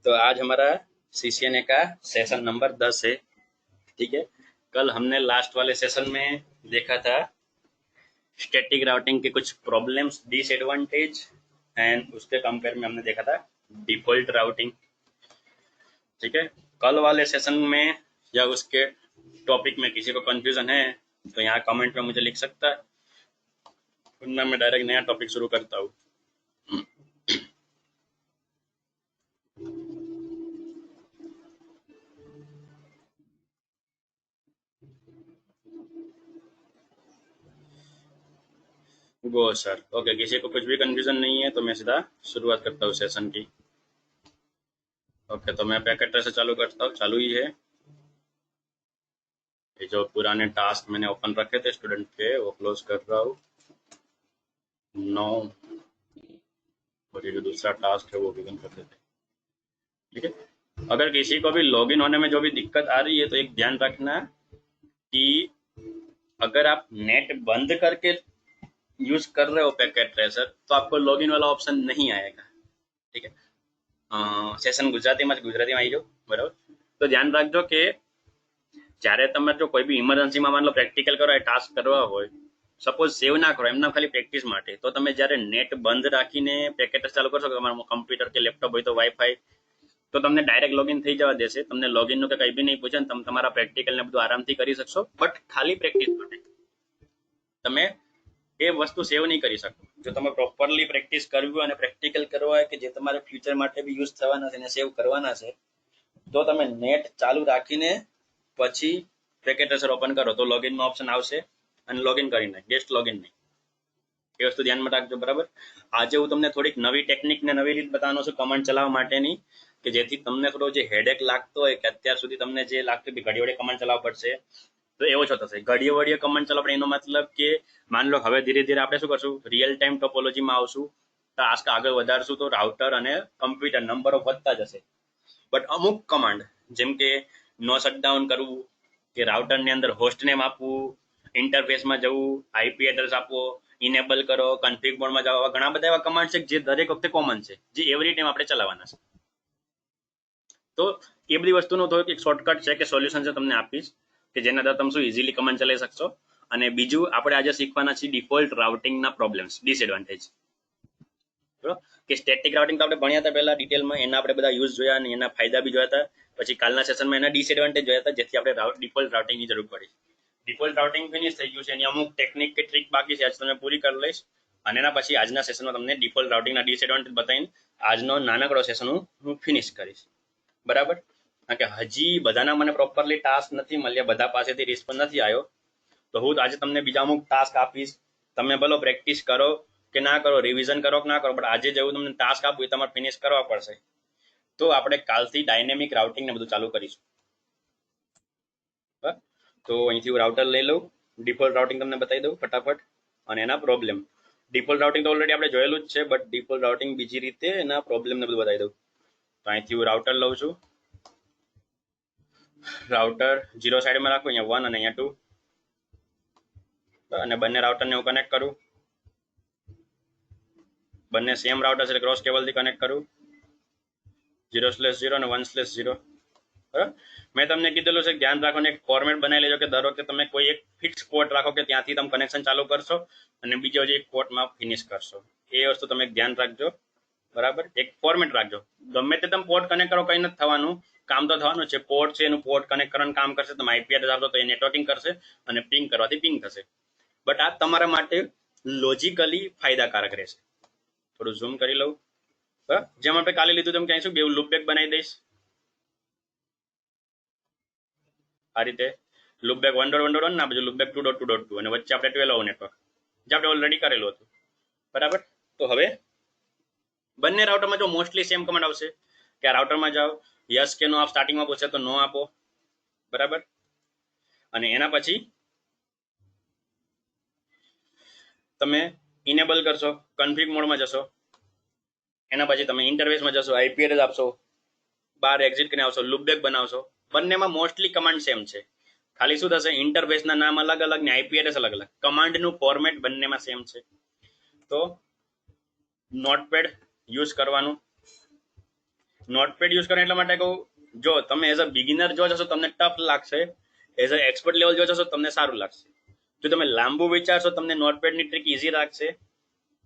तो आज हमारा CCNA का सेशन नंबर 10 है। ठीक है, कल हमने लास्ट वाले सेशन में देखा था स्टैटिक राउटिंग के कुछ प्रॉब्लम्स, डिसएडवांटेज, एंड उसके कंपेयर में हमने देखा था डिफॉल्ट राउटिंग। ठीक है, कल वाले सेशन में या उसके टॉपिक में किसी को कंफ्यूजन है तो यहाँ कमेंट में मुझे लिख सकता है, वरना मैं डायरेक्ट नया टॉपिक शुरू करता हूँ। गो सर। ओके, किसी को कुछ भी कंफ्यूजन नहीं है तो मैं सीधा शुरुआत करता हूँ सेशन की। ओके, तो मैं पैकेट ट्रेस से चालू करता हूँ, चालू ही है। ये जो पुराने टास्क मैंने ओपन रखे थे स्टूडेंट के वो क्लोज कर रहा हूँ 9, और ये जो दूसरा टास्क है वो भी बंद कर देते हैं। ठीक है, अगर किसी को भी लॉगिन होने में जो भी दिक्कत आ रही है तो एक ध्यान रखना कि अगर आप नेट बंद करके यूज कर रहे हो पैकेट ट्रेसर तो आपको लॉगिन वाला ऑप्शन नहीं आएगा। ठीक है, સેશન ગુજરાતીમાં જ ગુજરાતીમાં આવી જાઓ, બરાબર। તો ધ્યાન રાખજો કે જ્યારે તમે જો કોઈ બી ઇમરજન્સીમાં માન લો પ્રેક્ટિકલ કરો એ ટાસ્ક કરવા હોય, સપોઝ સેવ ના કરો એમના ખાલી પ્રેક્ટિસ માટે, તો તમે જ્યારે નેટ બંધ રાખીને પેકેટ ચાલુ કરશો કે તમારું કમ્પ્યુટર કે લેપટોપ હોય તો વાઈફાઈ, તો તમને ડાયરેક્ટ લોગિન થઈ જવા દેશે। તમને લોગિનનું કે કંઈ બી નહીં પૂછે, તમે તમારા પ્રેક્ટિકલ ને બધું આરામથી કરી શકશો, બટ ખાલી પ્રેક્ટિસ માટે તમે એ વસ્તુ સેવ નહીં કરી શકો। જો તમે પ્રોપરલી પ્રેક્ટિસ કરવી હોય અને પ્રેક્ટિકલ કરવા હોય કે જે તમારે ફ્યુચર માટે બી યુઝ થવાના છે અને સેવ કરવાના છે, તો તમે નેટ ચાલુ રાખીને પછી પેકેટ ટ્રેસર ઓપન કરો તો લોગિનનો ઓપ્શન આવશે અને લોગિન કરીને ગેસ્ટ લોગિન નહીં, એ વસ્તુ ધ્યાનમાં રાખજો, બરાબર। આજે હું તમને થોડીક નવી ટેકનિક ને નવી રીત બતાવવાનો છું કમાન્ડ ચલાવવા માટેની, કે જેથી તમને થોડો જે હેડેક લાગતો હોય કે અત્યાર સુધી તમને જે લાગતું કે ઘડી વડે કમાન્ડ ચલાવવા પડશે તો એ ઓછો થશે। ઘડીએ વડીએ કમાન્ડ ચલાવો એનો મતલબ કે માન લો હવે ધીરે ધીરે આપણે શું કરશું, રિયલ ટાઈમ ટોપોલોજીમાં આવશું, ટાસ્ક આગળ વધારશું તો રાઉટર અને કમ્પ્યુટર નંબરો વધતા જશે। બટ અમુક કમાન્ડ જેમ કે નો શટડાઉન કરવું, કે રાઉટરની અંદર હોસ્ટ નેમ આપવું, ઇન્ટરફેસમાં જવું, આઈપી એડ્રેસ આપવો, ઇનેબલ કરો, કન્ફિગ મોડમાં જાઓ, ઘણા બધા એવા કમાન્ડ છે જે દરેક વખતે કોમન છે, જે એવરી ટાઈમ આપણે ચલાવવાના છે। તો એ બધી વસ્તુનો થોડુંક એક શોર્ટકટ છે કે સોલ્યુશન છે તમને આપીશ કે જેના દ્વારા તમે શું ઇઝીલી કમાન્ડ ચલાવી શકશો। અને બીજું આપણે આજે શીખવાના છે ડિફોલ્ટ રાઉટિંગના પ્રોબ્લેમ્સ, ડિસએડવાન્ટેજ, બરોબર। કે સ્ટેટિક રાઉટિંગ તો આપણે ભણ્યા હતા પહેલા ડિટેલમાં, એના આપણે બધા યુઝ જોયા અને એના ફાયદા બી જોયા હતા, પછી કાલના સેશનમાં એના ડિસએડવાન્ટેજ જોયા હતા, જેથી આપણે ડિફોલ્ટ રાઉટિંગની જરૂર પડી। ડિફોલ્ટ રાઉટિંગ ફિનિશ થઈ ગયું છે, એની અમુક ટેકનિક કે ટ્રીક બાકી છે, આજ તમને પૂરી કરી લઈશ અને એના પછી આજના સેશનમાં તમને ડિફોલ્ટ રાઉટિંગના ડિસએડવાન્ટેજ બતાવીને આજનો નાનકડો સેશન હું ફિનિશ કરીશ, બરાબર। કારણ કે હજી બધાના મને પ્રોપરલી ટાસ્ક નથી મળ્યા, બધા પાસેથી રિસ્પોન્સ નથી આવ્યો, તો હું આજે તમને બીજા અમુક ટાસ્ક આપીશ, તમે ભલો પ્રેક્ટિસ કરો કે ના કરો, રિવિઝન કરો કે ના કરો, પણ આજે જેવું તમને ટાસ્ક આપું એ તમારે ફિનિશ કરવા પડશે। તો આપણે કાલથી ડાયનેમિક રાઉટિંગ ને બધું ચાલુ કરીશું, બરાબર। તો અહીંથી હું રાઉટર લઈ લઉં, ડિફોલ્ટ રાઉટિંગ તમને બતાવી દઉં ફટાફટ અને એના પ્રોબ્લેમ। ડિફોલ્ટ રાઉટિંગ તો ઓલરેડી આપણે જોયેલું જ છે, બટ ડિફોલ્ટ રાઉટિંગ બીજી રીતે એના પ્રોબ્લેમ ને બધું બતાવી દઉં। તો અહીંથી હું રાઉટર લઉં છું, રાઉટર 0 સાઈડમાં રાખું, અહીંયા 1 અને અહીંયા 2, અને બંને રાઉટરને હું કનેક્ટ કરું, બંને સેમ રાઉટર છે ક્રોસ કેબલથી કનેક્ટ કરું, 0/0 અને 1/0, બરાબર। મેં તમને કીધેલું છે ધ્યાન રાખો ને એક ફોર્મેટ બનાવી લેજો કે દર વખતે તમે કોઈ એક ફિક્સ પોર્ટ રાખો કે ત્યાંથી તમે કનેક્શન ચાલુ કરશો અને બીજો જે એક પોર્ટમાં ફિનિશ કરશો, એ વસ્તુ તમે ધ્યાન રાખજો, બરાબર। એક ફોર્મેટ રાખજો, ગમે તે તમે પોર્ટ કનેક્ટ કરો કંઈ નથી થવાનું, કામ તો થવાનું છે, પોર્ટ છે એનું પોર્ટ કનેક્ટ કરવાનું કામ કરશે, તમે આઈપી એડ્રેસ આપશો તો એ નેટવર્કિંગ કરશે અને પિંગ કરવાથી પિંગ થશે, બટ આ તમારા માટે લોજિકલી ફાયદાકારક રહેશે। થોડું ઝૂમ કરી લઉં, બરાબર। જેમ આપણે કાલે લીધું તેમ કહીશું બે લૂપબેક બનાવી દઈશ, આ રીતે લૂપબેક 1.1.1 ના બીજું લૂપબેક 2.2.2 અને વચ્ચે આપણે 12 નેટવર્ક જે આપણે ઓલરેડી કરેલું હતું, બરાબર। તો હવે બંને રાઉટરમાં જો મોસ્ટલી સેમ કમાન્ડ આવશે કે આ રાઉટરમાં જાઓ, યસ કે નો આપ સ્ટાર્ટિંગમાં પૂછે તો નો આપો, બરાબર। અને એના પછી તમે ઇનેબલ કરશો, કન્ફિગ મોડમાં જશો, એના પછી તમે ઇન્ટરફેસમાં જશો, આઈપી એડ્રેસ આપશો, બહાર એક્ઝિટ કરીને આવશો, લૂપબેક બનાવશો, બંનેમાં મોસ્ટલી કમાન્ડ સેમ છે, ખાલી શું થશે ઇન્ટરફેસના નામ અલગ અલગ ને આઈપી એડ્રેસ અલગ અલગ, કમાન્ડનું ફોર્મેટ બંનેમાં સેમ છે। તો નોટપેડ યુઝ કરવાનું, નોટપેડ યુઝ કરો એટલા માટે કહું, જો તમે એઝ અ બિગિનર જો જશો તમને ટફ લાગશે, એઝ અ એક્સપર્ટ લેવલ જો જશો તમને સારું લાગશે. જો તમે લાંબુ વિચારશો તમને નોટપેડની ટ્રીક ઈઝી લાગશે,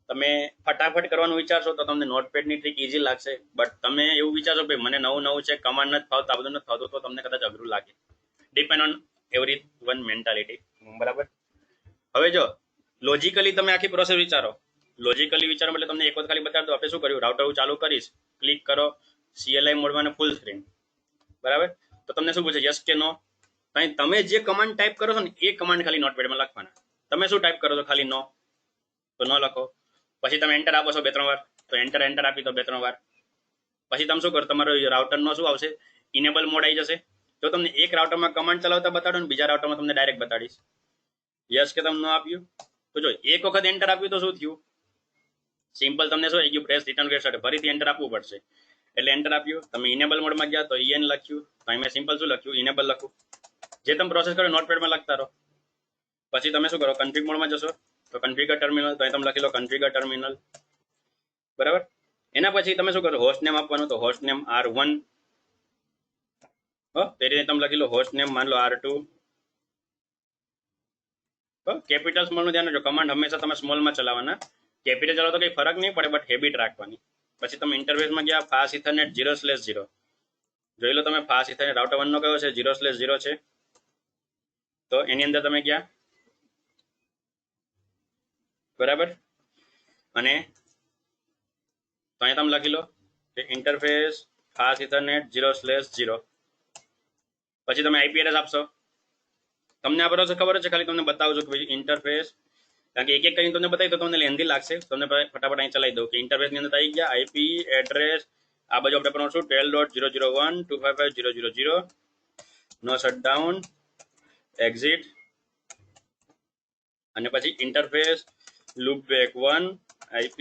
તમે ફટાફટ કરવાનું વિચારશો તો તમને નોટપેડની ટ્રીક ઈઝી લાગશે. બટ તમે એવું વિચારશો ભાઈ મને નવું નવું છે, કમાન્ડ નથી ફાવતું, આ બધું નથી ફાવતું, તો તમને કદાચ અઘરું લાગે. Depend on every one mentality. બરાબર. હવે જો લોજિકલી તમે આખી પ્રોસેસ વિચારો, લોજિકલી વિચારો એટલે તમને એક વખત ખાલી બતાવી દો. આપણે શું કર્યું, રાઉટર ચાલુ કરીશ, ક્લિક કરો, CLI મોડમાં ફૂલ સ્ક્રીન. બરાબર. તો તમને શું પૂછે, યસ કે નો? તમે જે કમાન્ડ ટાઈપ કરો છો ને એ કમાન્ડ ખાલી નોટપેડમાં લખવાના. તમે શું ટાઈપ કરો છો, ખાલી નો, તો ન લખો. પછી તમે એન્ટર આપો છો 2-3 વાર, તો એન્ટર આપી દો 2-3 વાર. પછી તમે શું કરો, તમારો રાઉટરનો શું આવશે, ઇનેબલ મોડ આવી જશે. જો તમને એક રાઉટરમાં કમાન્ડ ચલાવતા બતાડો ને બીજા રાઉટરમાં તમને ડાયરેક્ટ બતાડીશ. યસ કે તમને ન આપ્યું, તો જો એક વખત એન્ટર આપ્યું તો શું થયું, સિમ્પલ તમને શું આવી ગયું, પ્રેસ રિટર્ન ગેટ સ્ટાર્ટ, ફરીથી એન્ટર આપવું પડશે. એટલે એન્ટર આપ્યું, તમે ઇનેબલ મોડમાં ગયા તો EN લખ્યું, તો અહીં મેં સિમ્પલ શું લખ્યું, ઇનેબલ લખું. જે તમે પ્રોસેસ કરો નોટપેડમાં લખતા રહો. પછી તમે શું કરો, કન્ફિગ મોડમાં જશો તો કન્ફિગર ટર્મિનલ, તો અહીં તમે લખી લો કન્ફિગર ટર્મિનલ. બરાબર. એના પછી તમે શું કરો, હોસ્ટ નેમ આપવાનું, તો હોસ્ટ નેમ R1. તે રીતે તમે લખી લો હોસ્ટ નેમ, માન લો R2. કેપિટલ સ્મોલનું ધ્યાન રાખજો, કમાન્ડ હંમેશા તમે સ્મોલમાં ચલાવવાના. કેપિટલ ચલાવો તો કંઈ ફરક નહીં પડે, બટ હેબિટ રાખવાની. પછી તમે ઇન્ટરફેસમાં ગયા, ફાસ્ટ ઇથરનેટ 0/0. જોઈ લો તમે ફાસ્ટ ઇથરનેટ રાઉટર 1 નો કયો છે, 0/0 છે. તો એની અંદર તમે ગયા. બરાબર. અને તો અહીંયા તમે લખી લો કે ઇન્ટરફેસ ફાસ્ટ ઇથરનેટ 0/0. પછી તમે IP એડ્રેસ આપશો. તમને આ બરોબર ખબર છે, ખાલી તમને બતાવું છું કે ભાઈ ઇન્ટરફેસ, કારણ કે એક એક કરીને તમને બતાવી તો તમને લેન્ધી લાગશે. તમને ફટાફટ અહીં ચલાવી દઉં કે ઇન્ટરફેસની અંદર આવી ગયા, IP એડ્રેસ આ બાજુ આપણે બનાવશું 12.001.255.0.0.0, નો શટડાઉન, એક્ઝિટ, અને પછી ઇન્ટરફેસ લૂપબેક 1, IP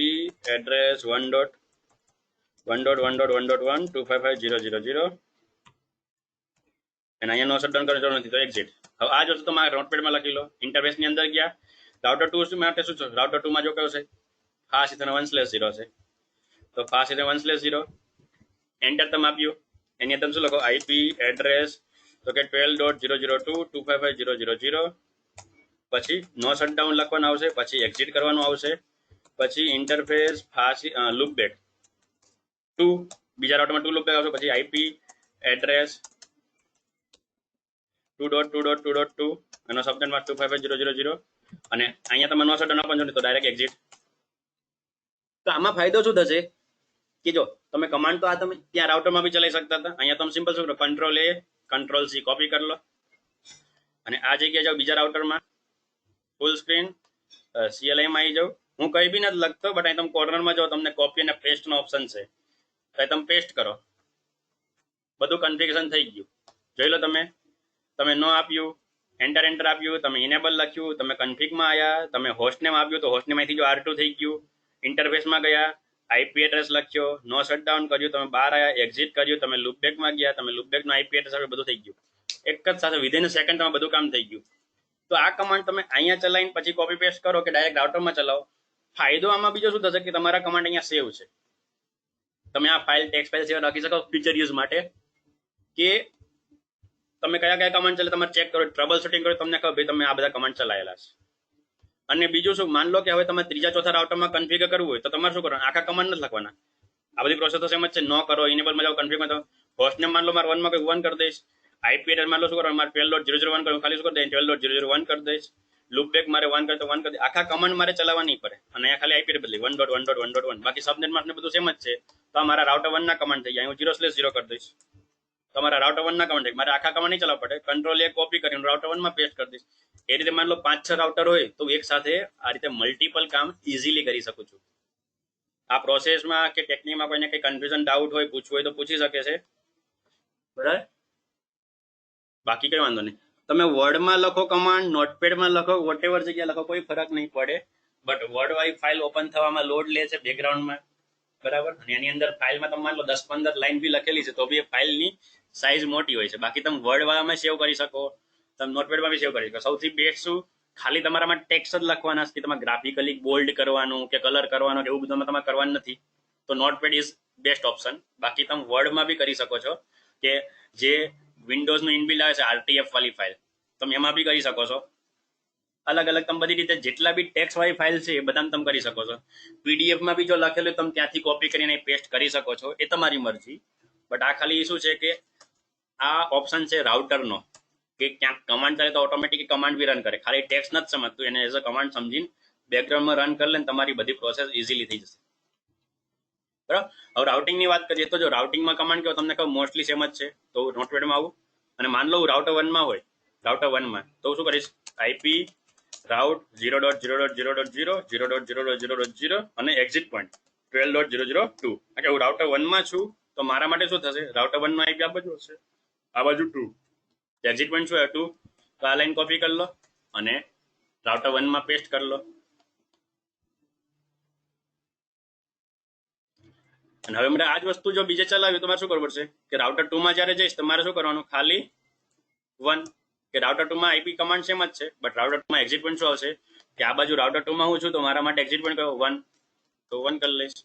એડ્રેસ 1.1.1.1.1.255.0.0.0, અને અહીંયા નો શટડાઉન કરવાની જરૂર નથી, તો એક્ઝિટ. હવે આ જ વસ્તુ તમારે નોટપેડમાં લખી લો. ઇન્ટરફેસની અંદર ગયા, રાઉટર 2 માટે શું છે, રાઉટર 2 માં જો કયો છે, ફાસ્ટ ઇથરનેટ 1/0 છે. તો ફાસ્ટ ઇથરનેટ 1/0 એન્ટર તમે આપ્યું. એની અંદર શું લખો, IP એડ્રેસ તો કે 12.002.255.0.0.0. પછી નો શટડાઉન લખવાનું આવશે, પછી એક્ઝિટ કરવાનું આવશે, પછી ઇન્ટરફેસ ફાસ્ટ લૂપબેક 2, બીજા રાઉટરમાં 2 લૂપબેક આવશે, પછી IP એડ્રેસ 2.2.2.2 અને સબનેટમાં 255.0.0.0, અને અહીંયા તમે નો શટડાઉન આપવાનું તો ડાયરેક્ટ એક્ઝિટ. તો આમાં ફાયદો શું થશે કે જો તમે કમાન્ડ તો આ તમે ત્યાં રાઉટરમાં બી ચલાવી શકતા હતા, અહીંયા તમે સિમ્પલ શું કરો, Ctrl+A Ctrl+C કોપી કરી લો, અને આ જગ્યાએ જાઓ બીજા રાઉટરમાં, ફૂલ સ્ક્રીન CLI માં આવી જાઓ. હું કંઈ બી નથી લખતો, બટ અહીં તમે કોર્નરમાં જાઓ, તમને કોપી અને પેસ્ટનો ઓપ્શન છે, તો તમે પેસ્ટ કરો. બધું કન્ફિગરેશન થઈ ગયું. જોઈ લો તમે ન આપ્યું, એન્ટર આપ્યું, તમે ઇનેબલ લખ્યું, તમે કન્ફિગમાં આવ્યા, તમે હોસ્ટ નેમ આપ્યું તો હોસ્ટ નેમમાંથી જો R2 થઈ ગયું, ઇન્ટરફેસમાં ગયા, IP એડ્રેસ લખ્યો, નો શટડાઉન કર્યું, તમે બહાર આવ્યા, એક્ઝિટ કર્યું, તમે લૂપબેકમાં ગયા, તમે લૂપબેકનો IP એડ્રેસ આપ્યું, બધું થઈ ગયું એક જ સાથે, વિધિન સેકન્ડ તમે બધું કામ થઈ ગયું. તો આ કમાન્ડ તમે અહીંયા ચલાવીને પછી કોપી પેસ્ટ કરો કે ડાયરેક્ટ રાઉટરમાં ચલાવો. ફાયદો આમાં બીજો શું થશે કે તમારા કમાન્ડ અહીંયા સેવ છે. તમે આ ફાઇલ ટેક્સ્ટ ફાઇલ સેવ રાખી શકો ફ્યુચર યુઝ માટે, કે તમે કયા કયા કમાન્ડ ચાલે તમારે ચેક કરો, ટ્રબલ શૂટિંગ કરો, તમને ખબર ભાઈ તમે આ બધા કમાન્ડ ચલાયેલા છે. અને બીજું શું, માન લો કે હવે તમારે ત્રીજા ચોથા રાઉટરમાં કન્ફિગર કરવું હોય તો તમારે શું કરવાનું, આખા કમાન્ડ નથી લખવાના. આ બધી પ્રોસેસ તો સેમ જ છે. નો કરો, ઇનેબલમાં જાઓ, કન્ફિગમાં જાઓ, હોસ્ટ નેમ માન લો મારે 1 માં કોઈ 1 કરી દઈશ, IP એડ્રેસ માન લો શું કરવાનું, મારે 12.001 કરવું, ખાલી શું કરી દઈશ 12.001 કરી દઈશ, લૂપબેક મારે 1 કરે તો 1 કરી દઈશ. આખા કમાન્ડ મારે ચલાવવા નહીં પડે, અને અહીંયા ખાલી IP એડ્રેસ બદલી 1.1.1.1. બાકી સબનેટમાં બધું સેમ જ છે. તો આ મારા રાઉટર 1 ના કમાન્ડ થઈ ગયા, હું 0/0 કરી દઈશ. તમારા રાઉટર 1 ના કમાન્ડ મારે આખા કમાન્ડ નહીં ચલાવવા પડે, Ctrl+A કોપી કરીને રાઉટર 1 માં પેસ્ટ કરી દઈશ. એ રીતે માન લો 5-6 રાઉટર હોય તો એક સાથે આ રીતે મલ્ટિપલ કામ ઇઝીલી કરી શકું છું. આ પ્રોસેસમાં કે ટેકનિકમાં કોઈને કંઈ કન્ફ્યુઝન ડાઉટ હોય, પૂછવું હોય તો પૂછી શકે છે. બરાબર, બાકી કઈ વાંધો નહીં. તમે વર્ડમાં લખો કમાન્ડ, નોટપેડમાં લખો, વોટેવર જગ્યા લખો, કોઈ ફરક નહીં પડે. બટ વર્ડ વાળી ફાઇલ ઓપન થવામાં લોડ લે છે બેકગ્રાઉન્ડમાં. બરાબર. અને એની અંદર ફાઇલમાં તમે માન લો 10-15 લાઈન બી લખેલી છે તો બી એ ફાઇલની સાઇઝ મોટી હોય છે. બાકી તમે વર્ડ વાળામાં સેવ કરી શકો, તમે નોટપેડમાં બી સેવ કરી શકો. સૌથી બેસ્ટ શું, ખાલી તમારામાં ટેક્સ્ટ જ લખવાના છે, તમારે ગ્રાફિકલી બોલ્ડ કરવાનું કે કલર કરવાનો કે એવું બધું તમારે કરવાનું નથી. તો નોટપેડ ઇઝ બેસ્ટ ઓપ્શન. બાકી તમે વર્ડમાં બી કરી શકો છો, કે જે વિન્ડોઝનું ઇનબિલ્ડ આવે છે આરટીએફ વાળી ફાઇલ, તમે એમાં બી કરી શકો છો. અલગ અલગ તમે બધી રીતે જેટલા બી ટેક્સ્ટ વાળી ફાઇલ છે એ બધામાં તમે કરી શકો છો. પીડીએફમાં બી જો લખેલું તમે ત્યાંથી કોપી કરીને પેસ્ટ કરી શકો છો, એ તમારી મરજી. બટ આ ખાલી શું છે કે આ ઓપ્શન છે રાઉટરનો, કે ક્યાંક કમાન્ડ ચાલે તો ઓટોમેટિક કમાન્ડ બી રન કરે. ખાલી ટેક્સ્ટ નથી સમજતું, એને એઝ અ કમાન્ડ સમજીને બેકગ્રાઉન્ડમાં રન કરી લે ને તમારી બધી પ્રોસેસ ઇઝીલી થઈ જશે. બરાબર. હવે રાઉટિંગની વાત કરીએ તો જો રાઉટિંગમાં કમાન્ડ કેવો તમને કહું મોસ્ટલી સેમ જ છે. તો નોટપેડમાં આવું અને માન લો રાઉટર 1માં હોય, રાઉટર 1માં તો શું કરીશ, આઈપી રાઉટ 0.0.0.0 અને એક્ઝિટ પોઈન્ટ 12.0.0.2. એટલે હું રાઉટર 1માં છું તો મારા માટે શું થશે, રાઉટર 1નો આઈપી આ બાજુ હશે, આ બાજુ 2, એક્ઝિટ પોઈન્ટ શું 2. તો આ લાઈન કોપી કરી લો અને રાઉટર 1માં પેસ્ટ કરી લો. અને હવે મારે આ જ વસ્તુ જો બીજે ચલાવ્યું તો મારે શું કરવું પડશે, કે રાઉટર 2માં જ્યારે જઈશ તમારે શું કરવાનું, ખાલી 1, કે રાઉટર 2માં આઈપી કમાન્ડ સેમ જ છે, બટ રાઉટર 2માં એક્ઝિટ પોઈન્ટ શું આવશે, કે આ બાજુ રાઉટર 2માં હું છું તો મારા માટે એક્ઝિટ પોઈન્ટ કયો 1, તો 1 કરી લઈશ.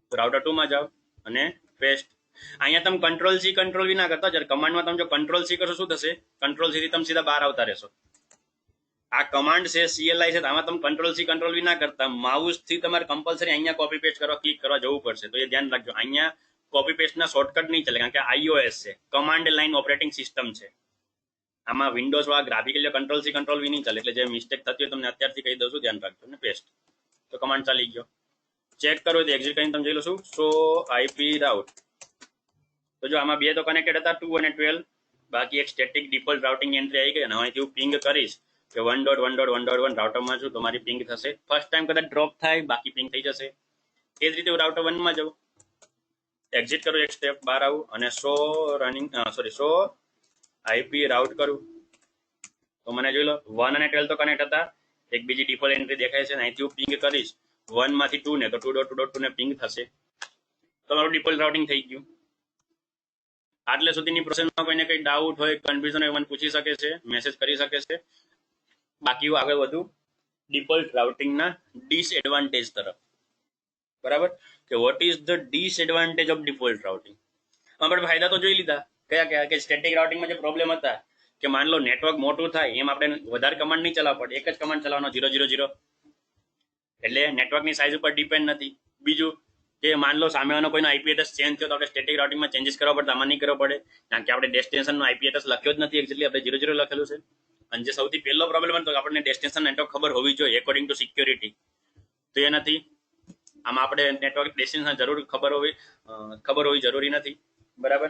તો રાઉટર 2માં જાઓ અને પેસ્ટ. અહીંયા તમે કંટ્રોલ સી કંટ્રોલ વી ના કરતા, જ્યારે કમાન્ડમાં તમે જો કંટ્રોલ સી કરશો શું થશે, કંટ્રોલ સી થી તમે સીધા બહાર આવતા રહેશો. આ કમાન્ડ છે CLI છે, આમાં તમે કંટ્રોલ સી કંટ્રોલ વી ના કરતા, માઉસ થી તમારે કમ્પલસરી અહીંયા કોપી પેસ્ટ કરવા ક્લિક કરવા જવું પડશે. તો એ ધ્યાન રાખજો, અહીંયા કોપી પેસ્ટના શોર્ટકટ નહીં ચાલે, કારણ કે iOS છે, કમાન્ડ લાઇન ઓપરેટિંગ સિસ્ટમ છે. આમાં વિન્ડોઝ વાળા graphical control C control V નહીં ચાલે. એટલે જે મિસ્ટેક થતી હોય તમને અત્યારથી કહી દઉં છું, ધ્યાન રાખજો. ને પેસ્ટ તો કમાન્ડ ચાલી ગયો. ચેક કરો તો એક્ઝિટ કરીને તમે જોઈ લો શું, સો આઈપી રાઉટ. તો જો આમાં બે તો કનેક્ટેડ હતા 2 અને 12, બાકી એક સ્ટેટિક ડિફોલ્ટ રાઉટિંગ એન્ટ્રી આવી ગઈ. અને અહીંથી હું પિંગ કરીશ કે 1.1.1.1 રાઉટરમાં છું તો મારી પિંગ થશે. ફર્સ્ટ ટાઈમ કદાચ ડ્રોપ થાય, બાકી પિંગ થઈ જશે. એ જ રીતે હું રાઉટર 1માં જાઉં, એક્ઝિટ કરું, એક સ્ટેપ બહાર આવું અને સો આઈપી રાઉટ કરું તો મને જોઈ લો 1 અને 12 તો કનેક્ટ હતા, એક બીજી ડિફોલ્ટ એન્ટ્રી દેખાય છે. અહીંથી હું પિંગ કરીશ 1 માંથી 2 ને તો 2.2.2 ને પિંગ થશે. તમારું ડિફોલ્ટ રાઉટિંગ થઈ ગયું. આટલે સુધીની પ્રોસેસમાં કોઈને કંઈ ડાઉટ હોય, કન્ફ્યુઝન હોય, મને પૂછી શકે છે, મેસેજ કરી શકે છે. બાકી હું આગળ વધુ ડિફોલ્ટ રાઉટિંગના ડિસએડવાન્ટેજ તરફ. બરાબર, કે what is the disadvantage of default routing. આપણે ફાયદા તો જોઈ લીધા, કયા કયા, કે સ્ટેટિક રાઉટિંગમાં જે પ્રોબ્લેમ હતા, કે માન લો નેટવર્ક મોટું થાય એમ આપણે વધારે કમાન્ડ નહીં ચલાવવા પડે, એક જ કમાન્ડ ચલાવવાનો 000, એટલે નેટવર્કની સાઇઝ ઉપર ડિપેન્ડ નથી. બીજું કે માન લો સામેવાનો કોઈનો આઈપી એડ્રેસ ચેન્જ થયો તો આપણે સ્ટેટિક રાઉટિંગમાં ચેન્જીસ કરવા પડતા, આમાં નહીં કરવો પડે, કારણ કે આપણે ડેસ્ટિનેશનનો આઈપી એડ્રેસ લખ્યો જ નથી, એક્ઝેક્ટલી આપણે 00 લખેલું છે. અને જે સૌથી પહેલો પ્રોબ્લેમ હતો કે આપણને ડેસ્ટિનેશન નેટવર્ક ખબર હોવી જોઈએ એકોર્ડિંગ ટુ સિક્યોરિટી, તો એ નથી. આમાં આપણે નેટવર્ક ડેસ્ટિનેશન જરૂર ખબર હોવી જરૂરી નથી. બરાબર,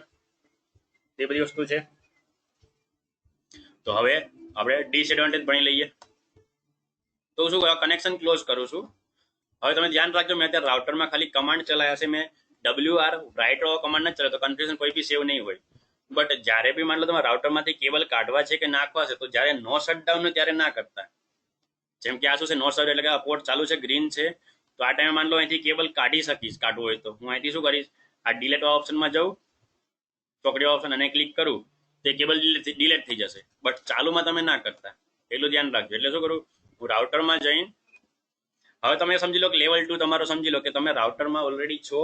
તે બધી વસ્તુ છે. તો હવે આપણે ડિસએડવાન્ટેજ ભણી લઈએ. તો શું કનેક્શન ક્લોઝ કરું છું. હવે તમે ધ્યાન રાખજો, મેં અત્યારે રાઉટરમાં ખાલી કમાન્ડ ચલાવ્યા છે, મેં WR રાઇટ વાળો કમાન્ડ નથી ચલાવ્યો, તો કન્ફ્યુઝન કોઈ બી સેવ નહીં હોય. બટ જ્યારે બી માન લો તમારે રાઉટરમાંથી કેબલ કાઢવા છે કે નાખવા છે, તો જ્યારે નો શટડાઉન હોય ત્યારે ના કરતા. જેમ કે આ શું છે, નો શટ એટલે કે આ પોર્ટ ચાલુ છે, ગ્રીન છે, તો આ ટાઈમે માન લો અહીંથી કેબલ કાઢી શકીશ, કાઢવું હોય તો હું અહીંથી શું કરીશ, આ ડિલેટ ઓપ્શનમાં જાઉં, ચોકડી ઓપ્શન અને ક્લિક કરું, તે કેબલ ડિલેટ થઈ જશે. બટ ચાલુમાં તમે ના કરતા, એટલું ધ્યાન રાખજો. એટલે શું કરું, હું રાઉટરમાં જઈને, હવે તમે સમજી લો કે લેવલ 2 તમારો સમજી લો કે તમે રાઉટરમાં ઓલરેડી છો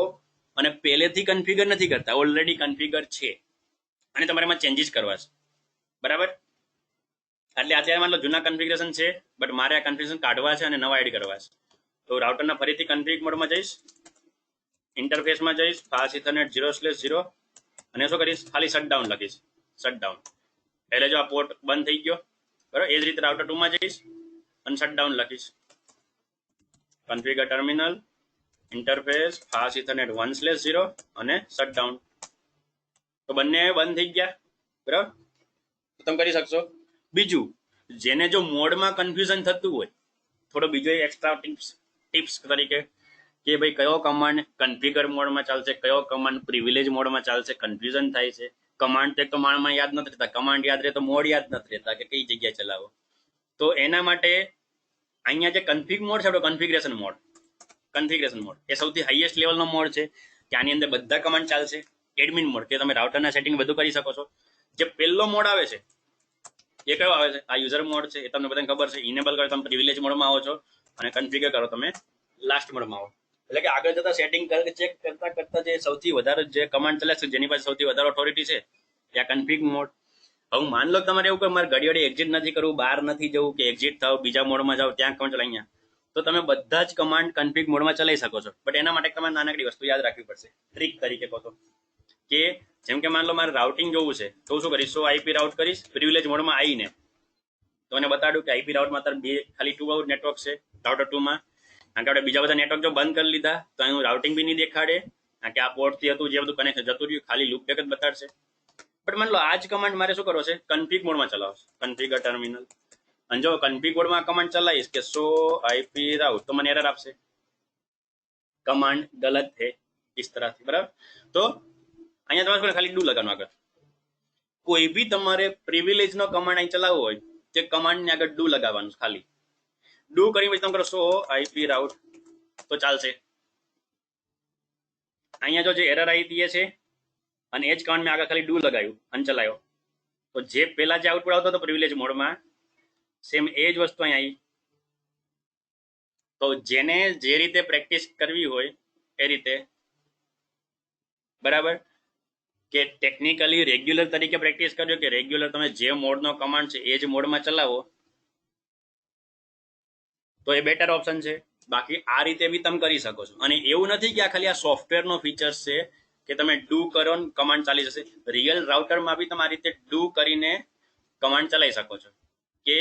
અને પહેલેથી કન્ફિગર નથી કરતા, ઓલરેડી કન્ફિગર છે અને તમારે એમાં ચેન્જીસ કરવા છે. બરાબર, એટલે અત્યારે માન લો જૂના કન્ફિગરેશન છે, બટ મારે આ કન્ફિગરેશન કાઢવા છે અને નવા એડ કરવા છે. તો રાઉટરના ફરીથી કન્ફિગ મોડમાં જઈશ, ઇન્ટરફેસમાં જઈશ, ફાસ્ટ ઇથરનેટ 0/0 અને શું કરીશ, ખાલી શટડાઉન લખીશ, શટડાઉન. એટલે જો આ પોર્ટ બંધ થઈ ગયો. બરાબર, એ જ રીતે રાઉટર 2માં જઈશ અને શટડાઉન લખીશ, configure terminal, interface, fast ethernet 1/0 અને શટડાઉન. તો બંને બંધ થઈ ગયા. બરાબર, તમે કરી શકશો. બીજું, જેને જો મોડમાં કન્ફ્યુઝન થતું હોય, થોડો બીજો એક્સ્ટ્રા ટિપ્સ તરીકે, કે ભાઈ કયો કમાન્ડ કન્ફિગર મોડમાં ચાલશે, કયો કમાન્ડ પ્રિવિલેજ મોડમાં ચાલશે, કન્ફ્યુઝન થાય છે. કમાન્ડ તો માણમાં યાદ નથી રહેતા, કમાન્ડ યાદ રહે તો મોડ યાદ નથી રહેતા, કે કઈ જગ્યાએ ચલાવો. તો એના માટે અહીંયા જે કન્ફિગ મોડ છે, આપણો કન્ફિગરેશન મોડ એ સૌથી હાઈએસ્ટ લેવલનો મોડ છે, કે આની અંદર બધા કમાન્ડ ચાલશે. એડમિન મોડ, કે તમે રાઉટરના સેટિંગ બધું કરી શકો છો. જે પહેલો મોડ આવે છે એ કયો આવે છે, આ યુઝર મોડ છે, એ તમને બધાને ખબર છે. ઇનેબલ કરો તમે પ્રિવિલેજ મોડમાં આવો છો અને કન્ફિગર કરો તમે લાસ્ટ મોડમાં આવો. એટલે કે આગળ જતા સેટિંગ ચેક કરતા કરતા જે સૌથી વધારે જે કમાન્ડ ચાલે છે, જેની પાસે સૌથી વધારે ઓથોરિટી છે, ત્યાં કન્ફિગ મોડ. હવે માન લો તમારે એવું કે મારે ઘડી ઘડી એક્ઝિટ નથી કરવું, બહાર નથી જવું, કે એક્ઝિટ થાવ, બીજા મોડમાં જાઓ, ત્યાં કમાન્ડ ચલાવી, અહીંયા તો તમે બધા જ કમાન્ડ કન્ફિગ મોડમાં ચલાવી શકો છો. બટ એના માટે તમારે નાનકડી વસ્તુ યાદ રાખવી પડશે, ટ્રીક તરીકે કહો તો, કે જેમ કે માન લો મારે રાઉટિંગ જોવું છે, તો શું કરીશ, આઈપી રાઉટ કરીશ પ્રિવિલેજ મોડમાં આવીને, તો મને બતાડ્યું કે આઈપી રાઉટમાં તાર ખાલી 2 આઉટ નેટવર્ક છે રાઉટર 2 માં, કારણ કે આપણે બીજા બધા નેટવર્ક જો બંધ કરી લીધા તો એનું રાઉટિંગ બી નહીં દેખાડે, કારણ કે આ પોર્ટથી હતું જે બધું કનેક્શન જતું રહ્યું, ખાલી લૂપ બેક જ બતાડશે. બટ માન લો આ જ કમાન્ડ મારે શું કરવો છે, કન્ફિગ મોડમાં ચલાવશે, કન્ફિગર ટર્મિનલ. અને જો કન્ફિગ મોડમાં કમાન્ડ ચલાવીશ કે શો આઈપી રાઉટ, તો મને એરર આપશે, કમાન્ડ ગલત है इस तरह से, बराबर. तो અહીંયા તમારે ખાલી ડુ લગાવવાનું આગળ. કોઈ બી તમારે પ્રિવિલેજ નો કમાન્ડ અહીં ચલાવવો હોય, તે કમાન્ડ ને આગળ ડુ લગાવવાનું, ખાલી ડુ કરી પછી તમે કરો શો આઈપી રાઉટ, તો ચાલશે. અહીંયા જો જે એરર આવી છે અને એ જ કમાન્ડ મેં આગળ ખાલી ડુ લગાવ્યું અને ચલાવ્યો, તો જે પેલા જે આઉટપુટ આવતો હતો પ્રિવિલેજ મોડમાં, સેમ એ જ વસ્તુ અહીં આવી. તો જેને જે રીતે પ્રેક્ટિસ કરવી હોય એ રીતે, બરાબર, કે ટેકનિકલી રેગ્યુલર તરીકે પ્રેક્ટિસ કરજો, કે રેગ્યુલર તમે જે મોડનો કમાન્ડ છે એ જ મોડમાં ચલાવો, તો એ બેટર ઓપ્શન છે. બાકી આ રીતે બી તમે કરી શકો છો. અને એવું નથી કે આ ખાલી આ સોફ્ટવેરનો ફીચર્સ છે કે તમે ડુ કરો ને કમાન્ડ ચાલી જશે. રિયલ રાઉટરમાં બી તમે આ રીતે ડુ કરીને કમાન્ડ ચલાવી શકો છો. કે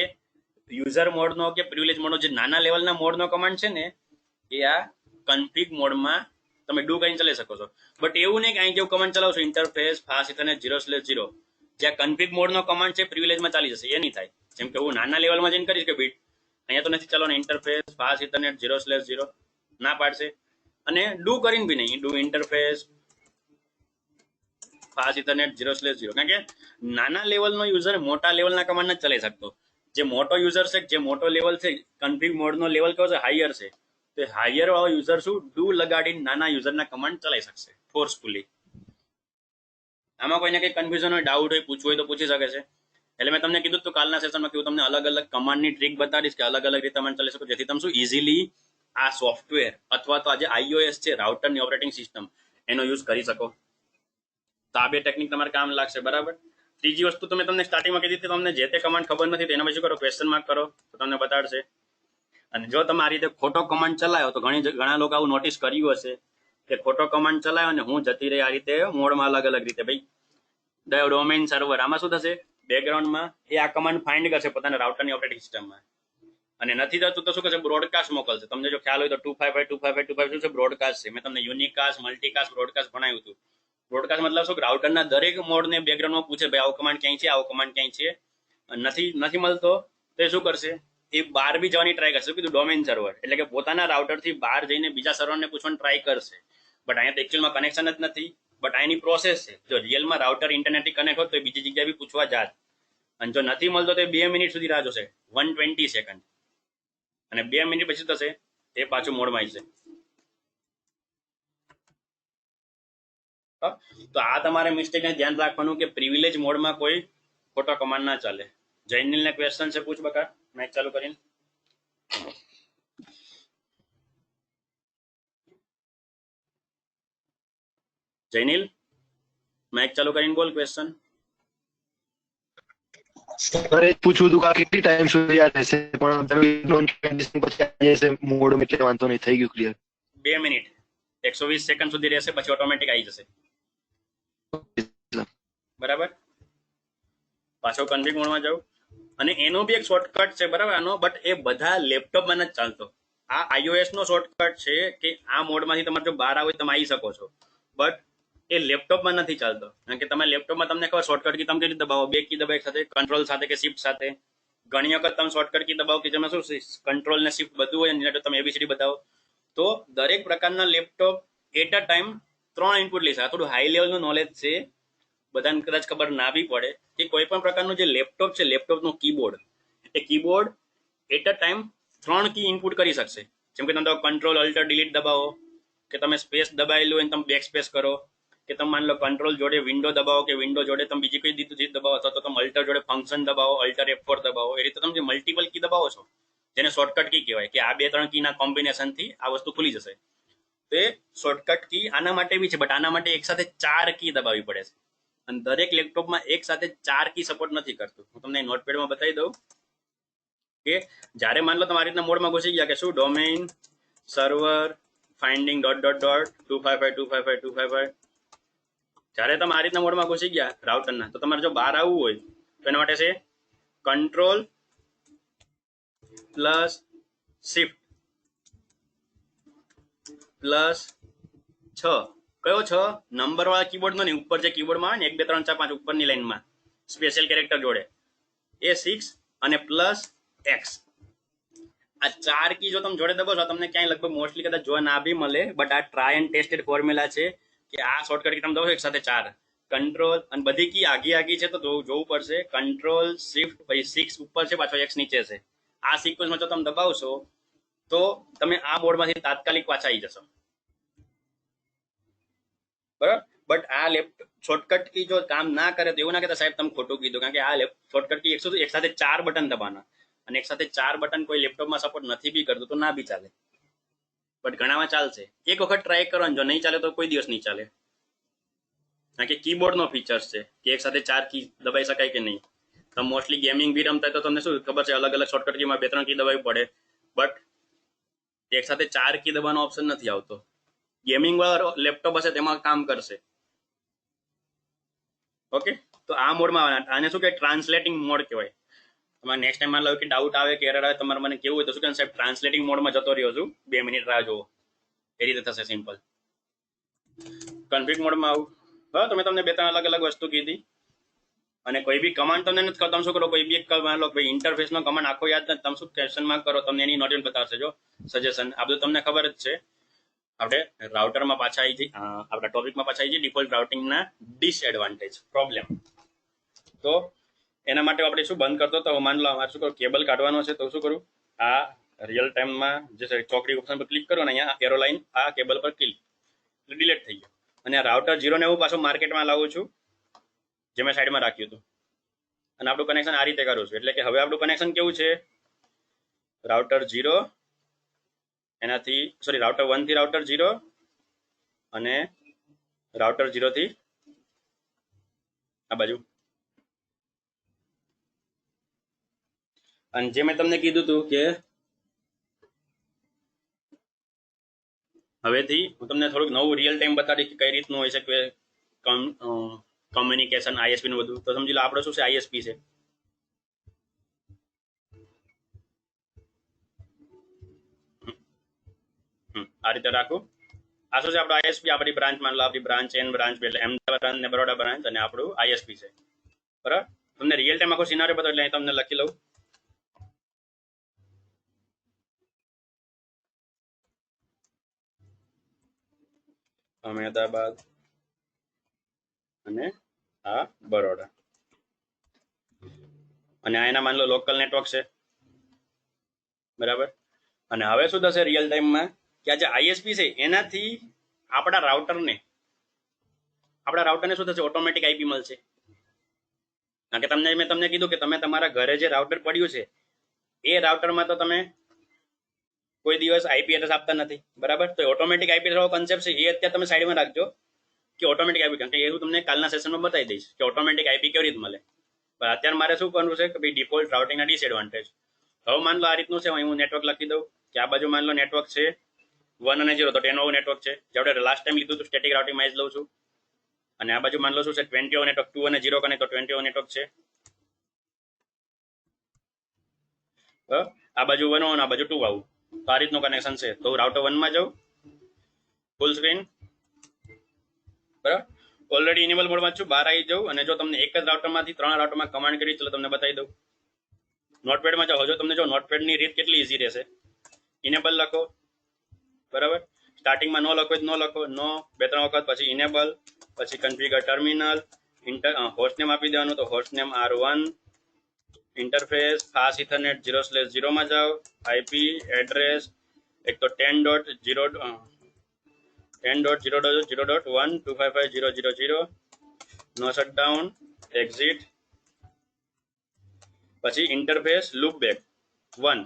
યુઝર મોડનો કે પ્રિવિલેજ મોડનો જે નાના લેવલના મોડનો કમાન્ડ છે ને, એ આ કન્ફિગ મોડમાં તમે ડુ કરીને ચલાવી શકો છો. બટ એવું નહીં કે અહીં જેવું કમાન્ડ ચલાવશો ઇન્ટરફેસ ફાસ્ટ ઇથરનેટ 0/0, જ્યાં કન્ફિગ મોડનો કમાન્ડ છે પ્રિવિલેજમાં ચાલી જશે, એ નહીં થાય. જેમ કે હું નાના લેવલમાં જઈને કરીશ કે બીટ, અહીંયા તો નથી ચાલવાનું, ઇન્ટરફેસ ફાસ્ટ ઇથરનેટ 0/0 ના પાડશે. અને ડુ કરીને બી નહીં, ડુ ઇન્ટરફેસ ફાસ્ટ ઇથરનેટ 0/0, કારણ કે નાના લેવલનો યુઝર મોટા લેવલના કમાન્ડ નથી ચલાવી શકતો. જે મોટો યુઝર છે, જે મોટો લેવલ છે, કન્ફિગ મોડનો લેવલ કયો છે, હાયર છે, તો હાયર વાળો યુઝર શું ડુ લગાડીને નાના યુઝરના કમાન્ડ ચલાવી શકશે ફોર્સફુલી. આમાં કોઈને કંઈ કન્ફ્યુઝન હોય, ડાઉટ હોય, પૂછવું હોય તો પૂછી શકે છે. એટલે મેં તમને કીધું તો કાલના સેશનમાં કે હું તમને અલગ અલગ કમાન્ડની ટ્રીક બતાવીશ, કે અલગ અલગ રીતે કમાન્ડ ચલાવી શકો, જેથી તમે શું ઇઝીલી આ સોફ્ટવેર અથવા તો આજે iOS છે રાઉટરની ઓપરેટિંગ સિસ્ટમ, એનો યુઝ કરી શકો. તો આ બે ટેકનિક તમારે કામ લાગશે, બરાબર. ત્રીજી વસ્તુ તો મેં તમને સ્ટાર્ટિંગમાં કીધી હતી, તમને જે તે કમાન્ડ ખબર નથી તો એના પછી કરો ક્વેશ્ચન માર્ક કરો તો તમને બતાડશે. અને જો તમે આ રીતે ખોટો કમાન્ડ ચલાવો તો ઘણા લોકો આવું નોટિસ કર્યું હશે કે ખોટો કમાન્ડ ચલાવ્યો અને હું જતી રહી આ રીતે મોડમાં અલગ અલગ રીતે. ભાઈ ડોમેઇન સર્વર, આમાં શું થશે, બેકગ્રાઉન્ડમાં એ આ કમાન્ડ ફાઇન્ડ કરશે પોતાના રાઉટરની ઓપરેટિંગ સિસ્ટમમાં, અને નથી થતું તો શું કરશે, બ્રોડકાસ્ટ મોકલશે. તમને જો ખ્યાલ હોય તો 255 શું છે, બ્રોડકાસ્ટ છે. મેં તમને યુનિકાસ્ટ, મલ્ટીકાસ્ટ, બ્રોડકાસ્ટ ભણાવ્યું હતું. બ્રોડકાસ્ટ મતલબ શું, રાઉટરના દરેક મોડને બેકગ્રાઉન્ડમાં પૂછે, ભાઈ આવો કમાન્ડ ક્યાંય છે, આવો કમાન્ડ ક્યાંય છે. નથી મળતો તો એ શું કરશે, એ બહાર બી જવાની ટ્રાય કરશે. કીધું ડોમેઇન સર્વર, એટલે કે પોતાના રાઉટરથી બહાર જઈને બીજા સર્વરને પૂછવાની ટ્રાય કરશે. બટ અહીંયા તો એકચ્યુઅલમાં કનેક્શન જ નથી, બટ આની પ્રોસેસ છે. જો રિયલમાં રાઉટર ઇન્ટરનેટથી કનેક્ટ હોય તો બીજી જગ્યાએ બી પૂછવા જાત, અને જો નથી મળતો તો 2 મિનિટ સુધી રાહ જોશે, 120 સેકન્ડ, અને 2 મિનિટ પછી થશે એ પાછું મોડમાં આવી જશે. તો આ તમારે મિસ્ટેકને ધ્યાન રાખવાનું કે પ્રિવિલેજ મોડમાં કોઈ ખોટો કમાન્ડ ના ચાલે. જૈનિલને ક્વેશ્ચન છે, પૂછ બકા, મેચ ચાલુ કરીને. જૈનિલ મેચ ચાલુ કરીને બોલ ક્વેશ્ચન. અરે પૂછવું હતું કે કેટલી ટાઈમ સુધી આ રહેશે, પણ પછી મોડ એટલે વાંધો નહીં, થઈ ગયું ક્લિયર. 2 મિનિટ 120 સેકન્ડ સુધી રહેશે, પછી ઓટોમેટિક આવી જશે, બરાબર. પાછો કન્ફિગ મોડમાં જાવ, અને એનો બી એક શોર્ટકટ છે, બરાબર આનો, બટ એ બધા લેપટોપમાં નથી ચાલતો. આ iOS નો શોર્ટકટ છે કે આ મોડમાંથી તમારે જો બહાર આવે તમે આવી શકો છો, બટ એ લેપટોપમાં નથી ચાલતો. કારણ કે તમે લેપટોપમાં તમને ખબર શોર્ટકટ કી તમે કેવી રીતે દબાવો, 2 કી દબાવ સાથે, કંટ્રોલ સાથે કે શિફ્ટ સાથે. ઘણી વખત તમે શોર્ટકટ કી દબાવો કે જેમાં શું કંટ્રોલ ને શિફ્ટ બધું હોય, અને તમે ABCD બતાવો. તો દરેક પ્રકારના laptop at a time 3 input લઈ શકે. થોડું હાઈ લેવલનું નોલેજ છે, બધાને કદાચ ખબર ના બી પડે કે કોઈ પણ પ્રકારનું જે લેપટોપ છે, લેપટોપનો કીબોર્ડ, એ keyboard at a time 3 key input કરી શકશે. જેમ કે તમે કંટ્રોલ અલ્ટર ડિલીટ દબાવો, કે તમે સ્પેસ દબાવેલું હોય તમે બેક સ્પેસ કરો, કે તમે માની લો કંટ્રોલ જોડે વિન્ડો દબાવો, કે વિન્ડો જોડે તમે બીજી કોઈ ચીજ દબાવો, અથવા તો તમે અલ્ટર જોડે ફંક્શન દબાવો, અલ્ટર F4 દબાવો. એ રીતે તમે જે મલ્ટિપલ કી દબાવો છો, જેને શોર્ટકટ કી કહેવાય, કે આ 2-3 કીના કોમ્બિનેશનથી આ વસ્તુ ખુલી જશે. તો એ શોર્ટકટ કી આના માટે બી છે, બટ આના માટે એક સાથે 4 કી દબાવવી પડે છે અને દરેક લેપટોપમાં એક સાથે 4 કી સપોર્ટ નથી કરતું. હું તમને નોટપેડમાં બતાવી દઉં કે જ્યારે માન લો તમારી રીતના મોડમાં ઘૂસી ગયા કે શું domain server finding dot dot dot 255.255.255, જ્યારે તમે આ રીતના મોડમાં ઘૂસી ગયા રાઉટરના, તો તમારે જો બહાર આવવું હોય તો એના માટે છે કંટ્રોલ પ્લસ શિફ્ટ પ્લસ 6. કયો 6? નંબર વાળા કીબોર્ડ નો નહીં, ઉપર જે કીબોર્ડમાં આવે ને 1 2 3 4 5 ઉપરની લાઈનમાં સ્પેશિયલ કેરેક્ટર જોડે એ 6 અને પ્લસ એક્સ. આ 4 કી જો તમે જોડે દબાવશો તમને ક્યાંય લગભગ મોસ્ટલી કદાચ જોવા ના બી મળે, બટ આ ટ્રાય એન્ડ ટેસ્ટેડ ફોર્મ્યુલા છે કે આ શોર્ટકટ તમે દબાવો એક સાથે 4 કંટ્રોલ અને બધી કી આગી છે તો જોવું પડશે. કંટ્રોલ શિફ્ટ પછી 6 ઉપર છે પાછો એક્સ નીચે છે. આ સિક્વન્સમાં જો તમે દબાવશો તો તમે આ મોડમાંથી તાત્કાલિક પાછા આવી જશો, બરાબર. બટ આ શોર્ટકટ કી જો કામ ના કરે તો એવું ના કહેતા સાહેબ તમે ખોટું કીધું, કારણ કે આ શોર્ટકટ કી એક સાથે 4 બટન દબાવવાના અને એક સાથે 4 બટન કોઈ લેપટોપમાં સપોર્ટ નથી બી કરતું તો ના બી ચાલે, બટ ઘણામાં ચાલશે. એક વખત ટ્રાય કરો ને જો નહીં ચાલે તો કોઈ દિવસ નહીં ચાલે, કારણ કે કીબોર્ડનો ફીચર્સ છે કે એક સાથે 4 કી દબાઈ શકાય કે નહીં. તમે મોસ્ટલી ગેમિંગ બી રમતા તો તમને શું ખબર છે અલગ અલગ શોર્ટકટ કીમાં 2 3 કી દબાવવી પડે, બટ એક સાથે 4 કી દબાવવાનો ઓપ્શન નથી આવતો. ગેમિંગ વાળો લેપટોપ હશે તેમાં કામ કરશે. ઓકે, તો આ મોડમાં આને શું કે ટ્રાન્સલેટિંગ મોડ કહેવાય. તમારે નેક્સ્ટ ટાઈમ માં લો કે ડાઉટ આવે કે એરર આવે તમારે મને કેવું હોય તો શું કે સાહેબ ટ્રાન્સલેટિંગ મોડમાં જતો રહ્યો છું, 2 મિનિટ રાહ જોવો, એ રીતે થશે સિમ્પલ. કન્ફિગ મોડમાં આવું બરાબર. તમે તમને 2 3 અલગ અલગ વસ્તુ કીધી અને કોઈ બી કમાન્ડ તમને નથી તમે શું કરો, કોઈ બી એક માન લો ભાઈ ઇન્ટરફેસનો કમાન્ડ આખો યાદ નથી, તમે શું ક્વેશ્ચન માર્ક કરો તમને એની નોટિસ બતાવશે. જો સજેશન આ બધું તમને ખબર જ છે. આપણે રાઉટરમાં પાછા આવી જઈએ, આપણા ટોપિકમાં પાછા આવી જઈએ ડિફોલ્ટ રાઉટિંગના ડિસએડવાન્ટેજ પ્રોબ્લેમ. તો એના માટે આપણે શું બંધ કરતો તો માન લો અમારે શું કરું કેબલ કાઢવાનો છે તો શું કરું, આ રિયલ ટાઈમમાં જે ચોકડી ઓપ્શન પર ક્લિક કરો ને અહીંયા એરો લાઈન આ કેબલ પર ક્લિક એટલે ડિલીટ થઈ ગયો. અને આ રાઉટર 0 ને હું પાછું માર્કેટમાં લાવું છું જે મેં સાઈડમાં રાખ્યું હતું અને આપણું કનેક્શન આ રીતે કરું છું. એટલે કે હવે આપણું કનેક્શન કેવું છે, રાઉટર 0 એનાથી સોરી રાઉટર 1 થી રાઉટર 0 અને રાઉટર 0 થી આ બાજુ. અને જે મેં તમને કીધું હતું કે હવેથી હું તમને થોડુંક નવું રિયલ ટાઈમ બતાડીશ કે કઈ રીતનું હોય છે કે કોમ્યુનિકેશન આઈએસપી નું બધું. તો સમજી લો આપણે શું છે આઈએસપી છે, આ રીતે રાખું. આ શું છે આપણું આઈએસપી, આપણી બ્રાન્ચ માન લો આપણી બ્રાન્ચ એન બ્રાન્ચ એટલે અમદાવાદ બ્રાન્ચ ને બરોડા બ્રાન્ચ અને આપણું આઈએસપી છે, બરાબર. તમને રિયલ ટાઈમ આખો સિનારીઓ બતાવો એટલે અહીં તમને લખી લઉં. અમદાવાદ અને આ બરોડા અને આ એના માન લો લોકલ નેટવર્ક છે, બરાબર. અને હવે શું થશે રિયલ ટાઈમમાં કે આ જે આઈએસપી છે એનાથી આપણા રાઉટરને શું થશે ઓટોમેટિક આઈપી મળશે. કારણ કે મેં તમને કીધું કે તમે તમારા ઘરે જે રાઉટર પડ્યું છે એ રાઉટરમાં તો તમે કોઈ દિવસ આઈપી એડ્રેસ આપતા નથી, બરાબર. તો ઓટોમેટિક આઈપી એડ્રેસ કોન્સેપ્ટ છે એ અત્યારે તમે સાઈડમાં રાખજો કે ઓટોમેટિક આઈપી, કારણ કે એ હું તમને કાલના સેશનમાં બતાવી દઈશ કે ઓટોમેટિક આઈપી કેવી રીતે મળે. પણ અત્યારે મારે શું કરવું છે કે ભાઈ ડિફોલ્ટ રાઉટિંગના ડિસએડવાન્ટેજ. હવે માન લો આ રીતનું છે, હું નેટવર્ક લખી દઉં કે આ બાજુ માન લો નેટવર્ક છે 1 અને 0 તો 10 નેટવર્ક છે જે આપણે લાસ્ટ ટાઈમ લીધું હતું સ્ટેટિક રાઉટિંગમાં જ લઉં છું. અને આ બાજુ માન લો શું છે 20 નેટવર્ક 2 અને 0 કનેક્ટ તો 20 નેટવર્ક છે. આ બાજુ 1 અને આ બાજુ 2 આવું તો આ રીતનું કનેક્શન છે. તો રાઉટર 1 માં જાઉં ફૂલ સ્ક્રીન, બરાબર. ઓલરેડી ઇનેબલ મોડમાં છું, બહાર આવી જાઉં અને જો તમને એક જ રાઉટરમાંથી 3 રાઉટરમાં કમાન્ડ કરી ચલો તમને બતાવી દઉં. નોટપેડમાં જાઓ, જો તમને જો નોટપેડની રીત કેટલી ઈઝી રહેશે. ઇનેબલ લખો, બરાબર. સ્ટાર્ટિંગમાં નો લખો નો લખો, નો 2 3 વખત, પછી ઇનેબલ, પછી કન્ફિગર ટર્મિનલ, હોસ્ટનેમ આપી દેવાનું તો hostname R1, interface fast ethernet 0/0 માં જાઓ, આઈપી એડ્રેસ એક તો 10.0.1.255.0.0 નો શટડાઉન એક્ઝિટ, પછી interface loop back 1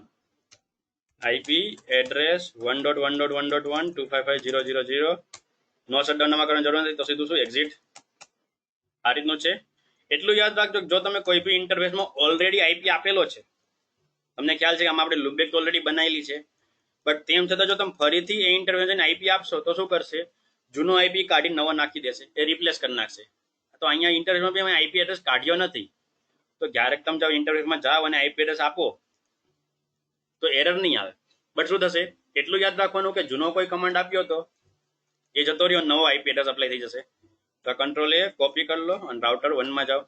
IP address 1.1.1.1 નો શટડાઉન નામકરણ જરૂર નથી તો સીધું શું એક્ઝિટ આ રીતનું છે. એટલું યાદ રાખજો જો તમે કોઈ બી ઇન્ટરફેસમાં ઓલરેડી આઈપી આપેલો છે, તમને ખ્યાલ છે કે આમાં આપણે લૂપબેક ઓલરેડી બનાવેલી છે, બટ તેમ છતાં જો તમે ફરીથી એ ઇન્ટરફેસને આઈપી આપશો તો શું કરશે, જૂનો આઈપી કાઢી નવો નાખી દેશે, એ રિપ્લેસ કરી નાખશે. તો અહીંયા ઇન્ટરફેસમાં બી અમે આઈપી એડ્રેસ કાઢ્યો નથી, તો જ્યારે તમે જાઓ ઇન્ટરફેસમાં જાઓ અને આઈપી એડ્રેસ આપો તો એરર નહીં આવે. બટ શું થશે, એટલું યાદ રાખવાનું કે જૂનો કોઈ કમાન્ડ આપ્યો હતો એ જતો રહ્યો, નવો આઈપી એડ્રેસ અપ્લાય થઈ જશે. તો કંટ્રોલ એ કોપી કરી લો અને રાઉટર 1 માં જાઓ.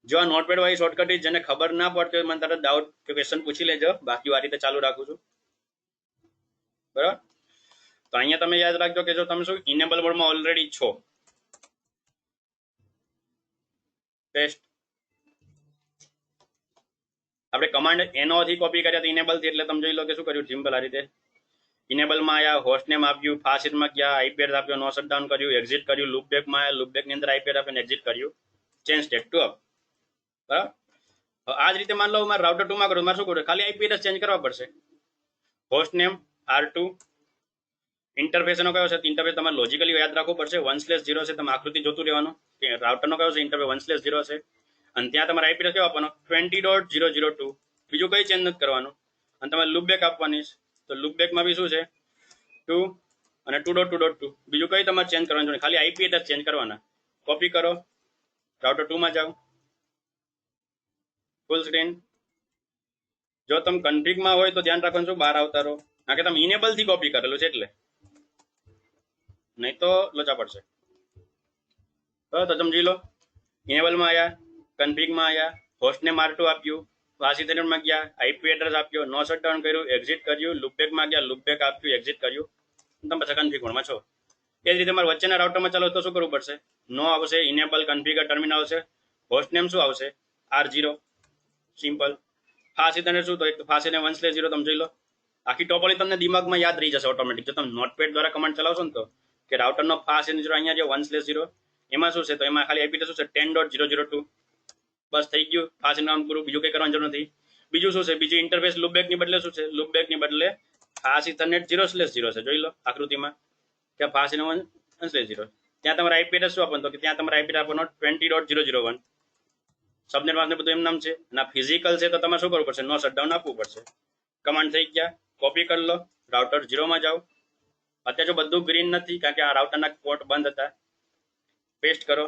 જો આ નોટપેડ વાળી શોર્ટકટ જેને ખબર ના પડતી હોય મને તરત ડાઉટ કે ક્વેશ્ચન પૂછી લેજો, બાકી આ રીતે ચાલુ રાખું છું. બરાબર, તો અહીંયા તમે યાદ રાખજો કે જો તમે શું ઇનેબલ મોડમાં ઓલરેડી છો, ટેસ્ટ આપણે કમાન્ડ એનો થી કોપી કર્યા તો ઇનેબલ થી, એટલે તમે જોઈ લો કે શું કર્યું સિમ્પલ આ રીતે ઇનેબલમાં આવ્યા, હોસ્ટ નેમ આપ્યું, ફાસ્ટમાં ગયા, આઈપી એડ્રેસ આપ્યો, નો શટડાઉન કર્યું, એક્ઝિટ કર્યું, લૂપબેકમાં આવ્યા, લૂપબેક ની અંદર આઈપી એડ્રેસ આપ્યો, એક્ઝિટ કર્યું, ચેન્જ સ્ટેટ ટુ અપ. બરાબર, આ જ રીતે માન લો મારે રાઉટર 2 માં કરું, મારે શું કરું, ખાલી આઈપી એડ્રેસ ચેન્જ કરવા પડશે. હોસ્ટ નેમ R2, ઇન્ટરફેસ એનો કયો છે, ઇન્ટરફેસ તમારે લોજિકલી યાદ રાખવું પડશે, 1/0 છે, તમે આકૃતિ જોતું રહેવાનું કે રાઉટરનો કયો છે, ઇન્ટરફેસ 1/0 છે, અને ત્યાં તમારે આઈપી એડ્રેસ કેવો આપવાનો 20.002, બીજું કઈ ચેન્જ નથી કરવાનું. અને તમારે લૂપબેક આપવાની છે, તો લૂપબેકમાં બી શું છે 2 અને 2.2.2, બીજું કઈ તમારે ચેન્જ કરવાનું છે, ખાલી આઈપી એડ્રેસ ચેન્જ કરવાના. કોપી કરો, રાઉટર 2 માં જાઓ, ફૂલ સ્ક્રીન. જો તમે કન્ફિગમાં હોય તો ધ્યાન રાખવાનું શું બહાર આવતા રહો, કારણ કે તમે ઇનેબલ થી કોપી કરેલું છે એટલે, નહીં તો લોચા પડશે. તો સમજી લો ઇનેબલમાં આવ્યા, કન્ફિગમાં આવ્યા, હોસ્ટનેમ R2 આપ્યું, ફાસિથેટમાં ગયા, આઈપી એડ્રેસ આપ્યો, નો શટડાઉન કર્યું, એક્ઝિટ કર્યું, લૂપબેકમાં ગયા, લૂપબેક આપ્યું, એક્ઝિટ કર્યું, તમે પછી કન્ફિગમાં છો. એ જ રીતે મારે વચ્ચેના રાઉટરમાં ચાલો તો શું કરવું પડશે, નો આવશે, ઇનેબલ કન્ફિગર ટર્મિનલ આવશે, હોસ્ટનેમ શું આવશે R0, સિમ્પલ. ફાસિથેટ શું તો એક ફાસિથેટ 1/0 તમે જોઈ લો, આખી ટોપોલોજી તમને દિમાગમાં યાદ રહી જશે ઓટોમેટિક. જો તમે નોટપેડ દ્વારા કમાન્ડ ચલાવશો ને તો કે રાઉટરનો ફાસિથેટ અહીંયા જે 1/0 એમાં શું છે, તો એમાં ખાલી આઈપી શું છે 10.002, બસ થઈ ગયું, ફાસિથેટ નામ પૂરું, બીજું કંઈ કરવાની જરૂર નથી. બીજું શું છે, બીજું ઇન્ટરફેસ લૂપબેક ની બદલે શું છે, લૂપબેક ની બદલે ફાસિથેટ 0/0 છે, જોઈ લો આકૃતિમાં કે ફાસિથેટ 1/0, ત્યાં તમારે આઈપી એડ્રેસ શું આપવાનું, તો કે ત્યાં તમારે આઈપી આપવાનો 20.001, સબનેટ માસ્ક ને બધું એમ નામ છે, અને ફિઝિકલ છે તો તમારે શું કરવું પડશે, નો શટડાઉન આપવું પડશે. કમાન્ડ થઈ ગયા, કોપી કરી લો, રાઉટર 0 માં જાઓ. અત્યારે જો બધું ગ્રીન નથી કારણ કે આ રાઉટરના પોર્ટ બંધ હતા, પેસ્ટ કરો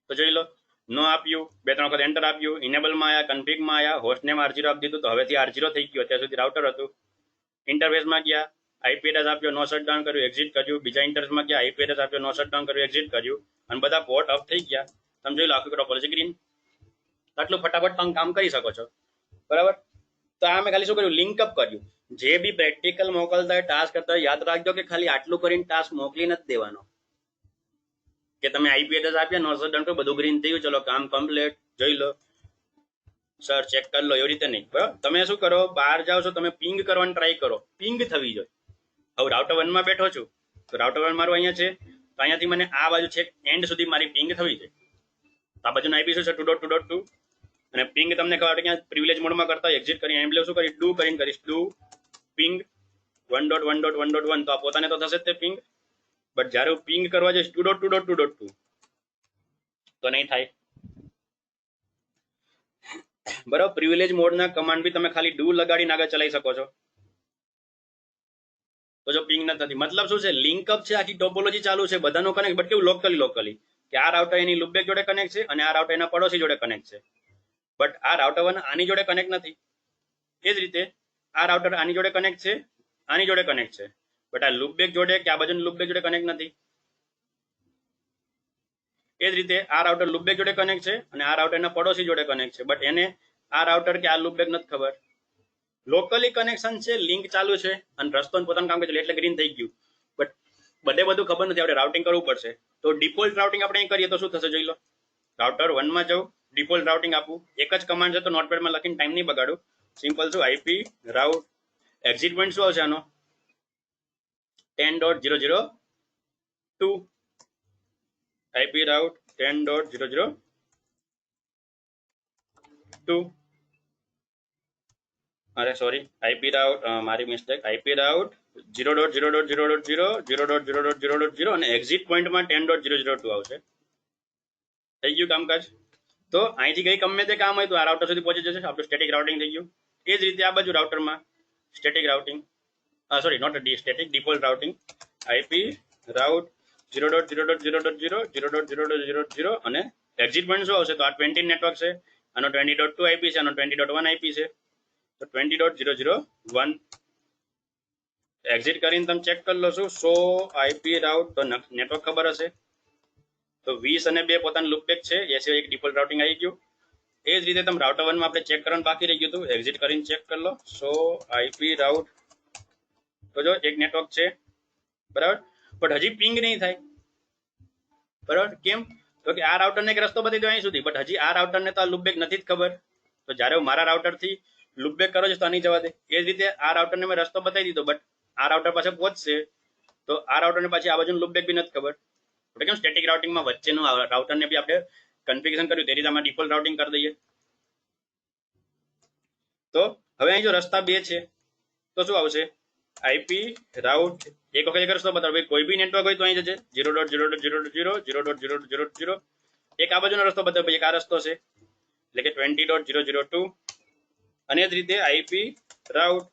તો જોઈ લો નો આપ્યું, 2-3 વખત એન્ટર આપ્યું, ઇનેબલમાં આવ્યા, કન્ફિગમાં આવ્યા, હોસ્ટનેમ R0 આપી દીધું, તો હવેથી R0 થઈ ગયું, અત્યાર સુધી રાઉટર હતું. ઇન્ટરફેસમાં ગયા, આઈપી એડ્રેસ આપ્યો, નો શટડાઉન કર્યું, એક્ઝિટ કર્યું, બીજા ઇન્ટરફેસમાં ગયા, આઈપી એડ્રેસ આપ્યો, નો શટડાઉન કર્યું, એક્ઝિટ કર્યું, અને બધા પોર્ટ અપ થઈ ગયા. તમે જોઈ લો આખી ટોપોલોજી ગ્રીન. આટલું ફટાફટ તમે કામ કરી શકો છો, બરાબર. તો આ મેં ખાલી શું કર્યું, લિંકઅપ કર્યું. જે બી પ્રેક્ટિકલ મોકલતા હોય, ટાસ્ક કરતા હોય, યાદ રાખજો કે ખાલી આટલું કરીને ટાસ્ક મોકલી નથી દેવાનો, કે તમે આઈપી એડ્રેસ આપ્યા, નો શટડાઉન કર્યું, બધું ગ્રીન થયું, ચલો કામ કમ્પ્લીટ, જોઈ લો સર ચેક કરી લો, એવી રીતે નહીં. બરાબર, તમે શું કરો, બહાર જાઓ છો, તમે પિંગ કરવાની ટ્રાય કરો, પિંગ થવી જોઈએ. હવે રાઉટર 1 માં બેઠો છું, તો રાઉટર 1 મારું અહીંયા છે, તો અહીંયાથી મને આ બાજુ છે એન્ડ સુધી મારી પિંગ થવી જોઈએ. આ બાજુનો આઈપી શું છે 2.2.2, અને પિંગ તમને ખબર કે પ્રિવિલેજ મોડમાં કરતા હોય, એક્ઝિટ કરી એમ્બલે શું કરી ડુ કરીને કરીશ, ડુ પિંગ 1.1.1.1, તો આ પોતાને તો થશે જ તે પિંગ, બટ જ્યારે હું પિંગ કરવા જઈશ 2.2.2.2 તો નહીં થાય. બરાબર, પ્રિવિલેજ મોડના કમાન્ડ બી તમે ખાલી ડુ લગાડીને આગળ ચલાવી શકો છો, તો જો પિંગ નથી, મતલબ શું છે, લિંકઅપ છે, આખી ટોપોલોજી ચાલુ છે, બધાનો કનેક્ટ, બટ કેવું લોકલી કે આ રાઉટર એની લૂપબેક જોડે કનેક્ટ છે અને આ રાઉટર એના પડોશી જોડે કનેક્ટ છે, બટ આ રાઉટર 1 આની જોડે કનેક્ટ નથી. એ જ રીતે આ રાઉટર આની જોડે કનેક્ટ છે, આની જોડે કનેક્ટ છે, બટ આ લૂપબેક જોડે કે આ બાજુની લૂપબેક જોડે કનેક્ટ નથી. એ જ રીતે આ રાઉટર લૂપબેક જોડે કનેક્ટ છે અને આ રાઉટર એના પડોશી જોડે કનેક્ટ છે, બટ એને આ રાઉટર કે આ લૂપબેક નથી ખબર. લોકલી કનેક્શન છે, લિંક ચાલુ છે અને રસ્તો પોતાનું કામ કરે એટલે ગ્રીન થઈ ગયું, બટ બધું ખબર નથી, આપણે રાઉટિંગ કરવું પડશે. તો ડિફોલ્ટ રાઉટિંગ આપણે અહીં કરીએ તો શું થશે, જોઈ લો રાઉટર 1 માં જાઉં, ડિફોલ્ટ રાઉટિંગ આપું, એક જ કમાન્ડ છે, તો નોટપેડમાં લખીને ટાઈમ નહીં બગાડું, સિમ્પલ શું આઈપી રાઉટ, એક્ઝિટ પોઈન્ટ શું આવશે આનો 10.002, આઈપી રાઉટ 10.002, अरे सॉरी आईपी राउट मारी मिस्टेक आईपी राउट 0.0.0.0 અને એક્ઝિટ પોઈન્ટમાં 10.002 આવશે થઈ ગયું કામકાજ તો અહીંથી કઈ ગમે તે કામ હોય તો આ રાઉટર સુધી પહોંચી જશે આપણું સ્ટેટિક રાઉટિંગ થઈ ગયું એ જ રીતે આ બાજુ રાઉટરમાં static routing sorry not static default routing IP route 0.0.0.0 અને એક્ઝિટ પોઈન્ટ શું આવશે તો આ 20 નેટવર્ક છે આનો 20.2 આઈપી છે આનો 20.1 આઈપી છે તો 20.001 એક્ઝિટ કરીને તમે ચેક કરી લો શું 100 આઈપી રાઉટ તો નેટવર્ક ખબર હશે તો 20 અને 2 પોતાનું લૂપબેક છે એ સિવાય એક ડિફોલ્ટ રાઉટિંગ આવી ગયું એ જ રીતે તમે રાઉટર 1 માં આપણે ચેક કરવાનું બાકી રહી ગયું હતું એક્ઝિટ કરીને ચેક કરી લો 100 આઈપી રાઉટ તો જો એક નેટવર્ક છે બરાબર બટ હજી પિંગ નહીં થાય બરાબર કેમ તો કે આ રાઉટરને એક રસ્તો બતાવી દો અહીં સુધી બટ હજી આ રાઉટરને તો આ લૂપબેક નથી જ ખબર તો જ્યારે હું મારા રાઉટરથી લૂપબેક કરો છો તો નહીં જવા દે એ જ રીતે આ રાઉટરને મેં રસ્તો બતાવી દીધો બટ આ રાઉટર પાસે પહોંચશે તો આ રાઉટરને પાછી આ બાજુનું લૂપબેક બી નથી ખબર એટલે કેમ સ્ટેટિક રાઉટિંગમાં વચ્ચેનું રાઉટરને બી આપણે કન્ફિગરેશન કર્યું તે રીતે અમે ડિફોલ્ટ રાઉટિંગ કરી દઈએ તો હવે અહીં જો રસ્તા 2 છે તો શું આવશે આઈપી રાઉટ એક વખત એક રસ્તો બતાવો કોઈ બી નેટવર્ક હોય તો અહીં જશે 0.0.0.0 એક આ બાજુનો રસ્તો બતાવો એક આ રસ્તો છે એટલે કે 20.002 અને જ રીતે આઈપી રાઉટ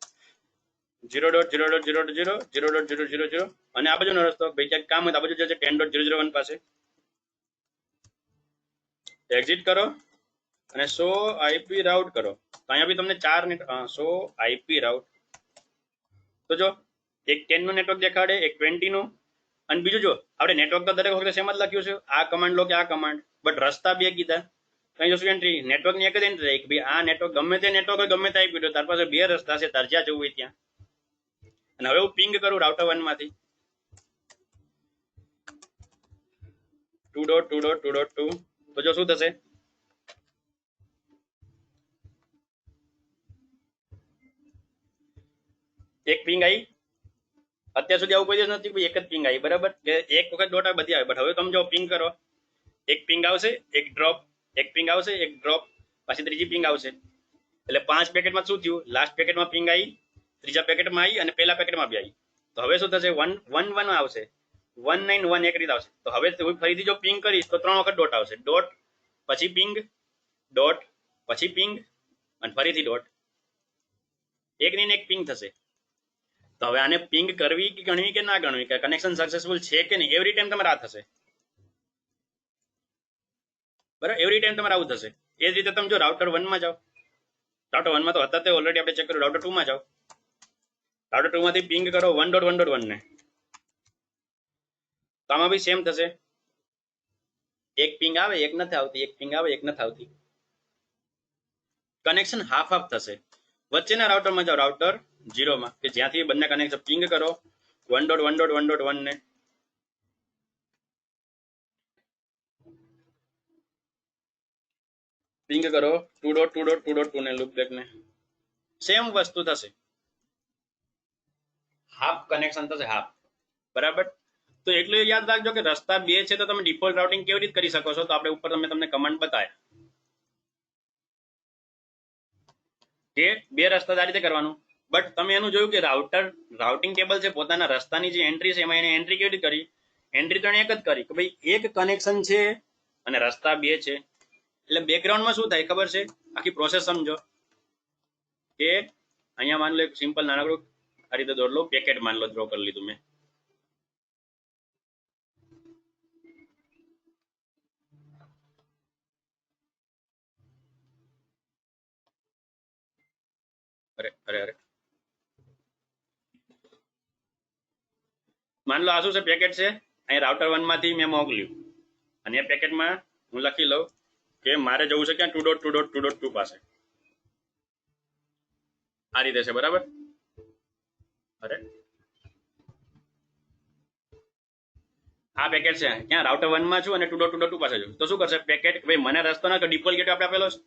0.0.0.0 અને આ બાજુનો રસ્તો ભાઈ ક્યાંક કામ હોય તો આ બાજુ જશે 10.001 પાસે એક્ઝિટ કરો અને 100 આઈપી રાઉટ કરો તો અહીંયા બી તમને 100 આઈપી રાઉટ તો જો એક 10 નું નેટવર્ક દેખાડે એક 20 નું અને બીજું જો આપણે નેટવર્ક તો દરેક વખતે સેમ જ લખ્યું છે આ કમાન્ડ લો કે આ કમાન્ડ બટ રસ્તા બે કીધા કઈ જોશું એન્ટ્રી નેટવર્ક ની એક જ એન્ટ્રી થાય કે ભાઈ આ નેટવર્ક ગમે તે નેટવર્ક હોય ગમે તે આપી દો તાર પાસે 2 રસ્તા છે તાર જ્યાં જવું હોય ત્યાં અને હવે હું પિંગ કરું રાઉટર 1 માંથી 2.2.2.2 તો જો શું થશે એક પિંગ આવી અત્યાર સુધી આવું કોઈ દિવસ નથી એક જ પિંગ આવી બરાબર કે એક વખત ડોટ આવે બધી આવે બટ હવે તમે જો પિંગ કરો એક પિંગ આવશે એક ડ્રોપ એક પિંગ આવશે એક ડ્રોપ પછી ત્રીજી પિંગ આવશે એટલે 5 પેકેટમાં શું થયું લાસ્ટ પેકેટમાં પિંગ આવી ત્રીજા પેકેટમાં આવી અને પહેલા પેકેટમાં બી આવી તો હવે શું થશે 111 આવશે 191 એક રીતે આવશે તો હવે ફરીથી જો પિંગ કરીશ તો 3 વખત ડોટ આવશે ડોટ પછી પિંગ ડોટ પછી પિંગ અને ફરીથી ડોટ એક ની એક પિંગ થશે તો હવે આને પિંગ કરવી કે ગણવી કે ના ગણવી કે કનેક્શન સક્સેસફુલ છે કે નહીં એવરી ટાઈમ તમારે આ થશે બરાબર એવરી ટાઈમ તમારે આવું થશે એ જ રીતે તમે જો રાઉટર 1 માં જાઓ રાઉટર 1 માં તો હતા તે ઓલરેડી આપણે ચેક કર્યું રાઉટર 2 માં જાઓ રાઉટર 2 માંથી પિંગ કરો 1.1.1 ને તો આમાં બી સેમ થશે એક પિંગ આવે એક નથી આવતી એક પિંગ આવે એક નથી આવતી કનેક્શન હાફ હાફ થશે વચ્ચેના રાઉટરમાં જાઓ રાઉટર 0 માં કે જ્યાંથી બંને કનેક્શન પિંગ કરો 1.1.1.1 ને પિંગ કરો 2.2.2.2 ને લૂપબેક ને સેમ વસ્તુ થશે હાફ કનેક્શન થશે હાફ બરાબર તો એટલું યાદ રાખજો કે રસ્તા 2 છે તો તમે ડિફોલ્ટ રાઉટિંગ કેવી રીતે કરી શકો છો તો આપણે ઉપર તમને કમાન્ડ બતાવ્યા કે 2 રસ્તા આ રીતે કરવાનું બટ તમે એનું જોયું કે રાઉટિંગ ટેબલ છે પોતાના રસ્તાની જે એન્ટ્રી છે એમાં એને એન્ટ્રી કેવી રીતે કરી એન્ટ્રી તો એને એક જ કરી કે ભાઈ એક કનેક્શન છે અને રસ્તા 2 છે એટલે બેકગ્રાઉન્ડમાં શું થાય ખબર છે આખી પ્રોસેસ સમજો કે અહીંયા માન લો એક સિમ્પલ નાનકડું આ રીતે દોડ લો પેકેટ માન લો ડ્રો કરી લીધું મેં અરે માન લો આ શું છે પેકેટ છે અહીં રાઉટર 1 માંથી મેં મોકલ્યું અને એ પેકેટમાં હું લખી લઉં કે મારે જવું છે ક્યાં 2.2.2.2 પાસે આ રીતે છે બરાબર અરે આ પેકેટ છે ક્યાં રાઉટર 1 માં છું અને 2.2.2 પાસે છું તો શું કરશે પેકેટ ભાઈ મને રસ્તો ના ડિફોલ્ટ ગેટ આપણે આપેલો છે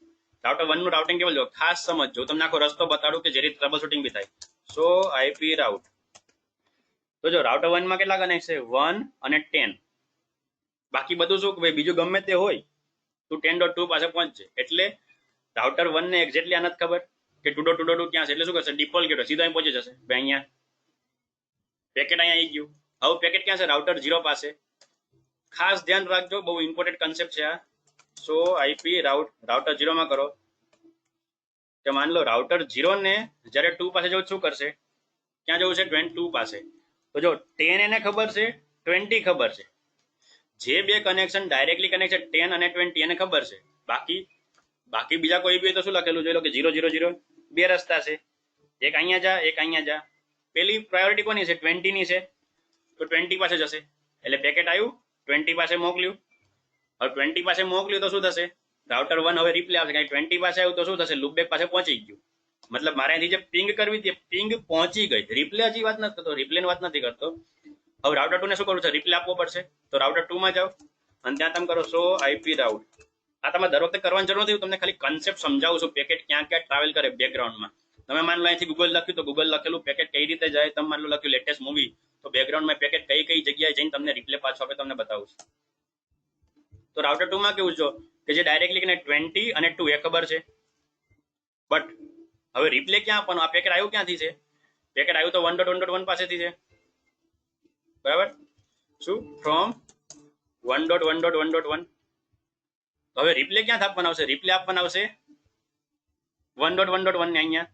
રાઉટર 1 નું રાઉટિંગ કેવું જો ખાસ સમજો તમને આખો રસ્તો બતાડું કે જે રીતે ટ્રબલ શૂટિંગ બી થાય સો આઈપી રાઉટ તો જો રાઉટર 1 માં કેટલા કનેક્ટ છે 1 અને 10 બાકી બધું શું કે ભાઈ બીજું ગમે તે હોય તું 10.2 પાસે પહોંચશે એટલે રાઉટર 1 ને એક્ઝેક્ટલી આ નથી ખબર કે ટુ ક્યાં છે એટલે શું કરશે ડિફોલ્ટ ગેટ સીધો અહીં પહોંચી જશે ભાઈ અહીંયા પેકેટ અહીંયા આવી ગયું હવે પેકેટ ક્યાં છે રાઉટર 0 પાસે ખાસ ધ્યાન રાખજો બહુ ઇમ્પોર્ટન્ટ કન્સેપ્ટ છે આ સો આઈપી રાઉટર 0 માં કરો કે માન લો રાઉટર 0 ને જ્યારે 2 પાસે જવું શું કરશે ક્યાં જવું છે 22 પાસે તો જો 10 એને ખબર છે 20 ખબર છે જે બે કનેક્શન ડાયરેક્ટલી કનેક્ટ છે 10 અને 20 એને ખબર છે બાકી બીજા કોઈ બી તો શું લખેલું જોઈ લો કે 0 0 0 બે રસ્તા છે એક અહીંયા જા એક અહીંયા જા પેલી પ્રાયોરિટી કોની છે 20 ની છે તો 20 પાસે જશે એટલે પેકેટ આવ્યું 20 પાસે મોકલ્યું હવે 20 પાસે મોકલ્યું તો શું થશે રાઉટર 1 હવે રિપ્લે આવશે કારણ 20 પાસે આવ્યું તો શું થશે લૂપબેક પાસે પહોંચી ગયું મતલબ મારે અહીંથી જે પિંગ કરવી હતી પિંગ પહોંચી ગઈ રિપ્લે હજી વાત નથી કરતો રિપ્લેની વાત નથી કરતો હવે રાઉટર 2 ને શું કરવું છે રિપ્લે આપવો પડશે તો રાઉટર 2 માં જાઓ અને ત્યાં તમે કરો સો આઈપી રાઉટ આ તમે દર વખતે કરવાની જરૂર નથી તમને ખાલી કન્સેપ્ટ સમજાવું છું પેકેટ ક્યાં ક્યાં ટ્રાવેલ કરે બેકગ્રાઉન્ડમાં તમે માન લો અહીંથી ગૂગલ લખ્યું તો ગૂગલ લખેલું પેકેટ કઈ રીતે જાય તમે માન લો લખ્યું લેટેસ્ટ મૂવી તો બેકગ્રાઉન્ડમાં પેકેટ કઈ કઈ જગ્યાએ જઈને તમને રિપ્લે પાછો આપે તમને બતાવું છું તો રાઉટર 2 માં કેવું છો કે જે ડાયરેક્ટલી ને 20 અને 2 એ ખબર છે બટ હવે રિપ્લે ક્યાં આપવાનું આ પેકેટ આવ્યું ક્યાંથી છે પેકેટ આવ્યું તો 1.1.1 પાસેથી છે બરાબર શું ફ્રોમ 1.1.1.1 હવે રિપ્લે ક્યાં આપવાના આવશે રિપ્લે આપવાના આવશે 1.1.1 ને અહીંયા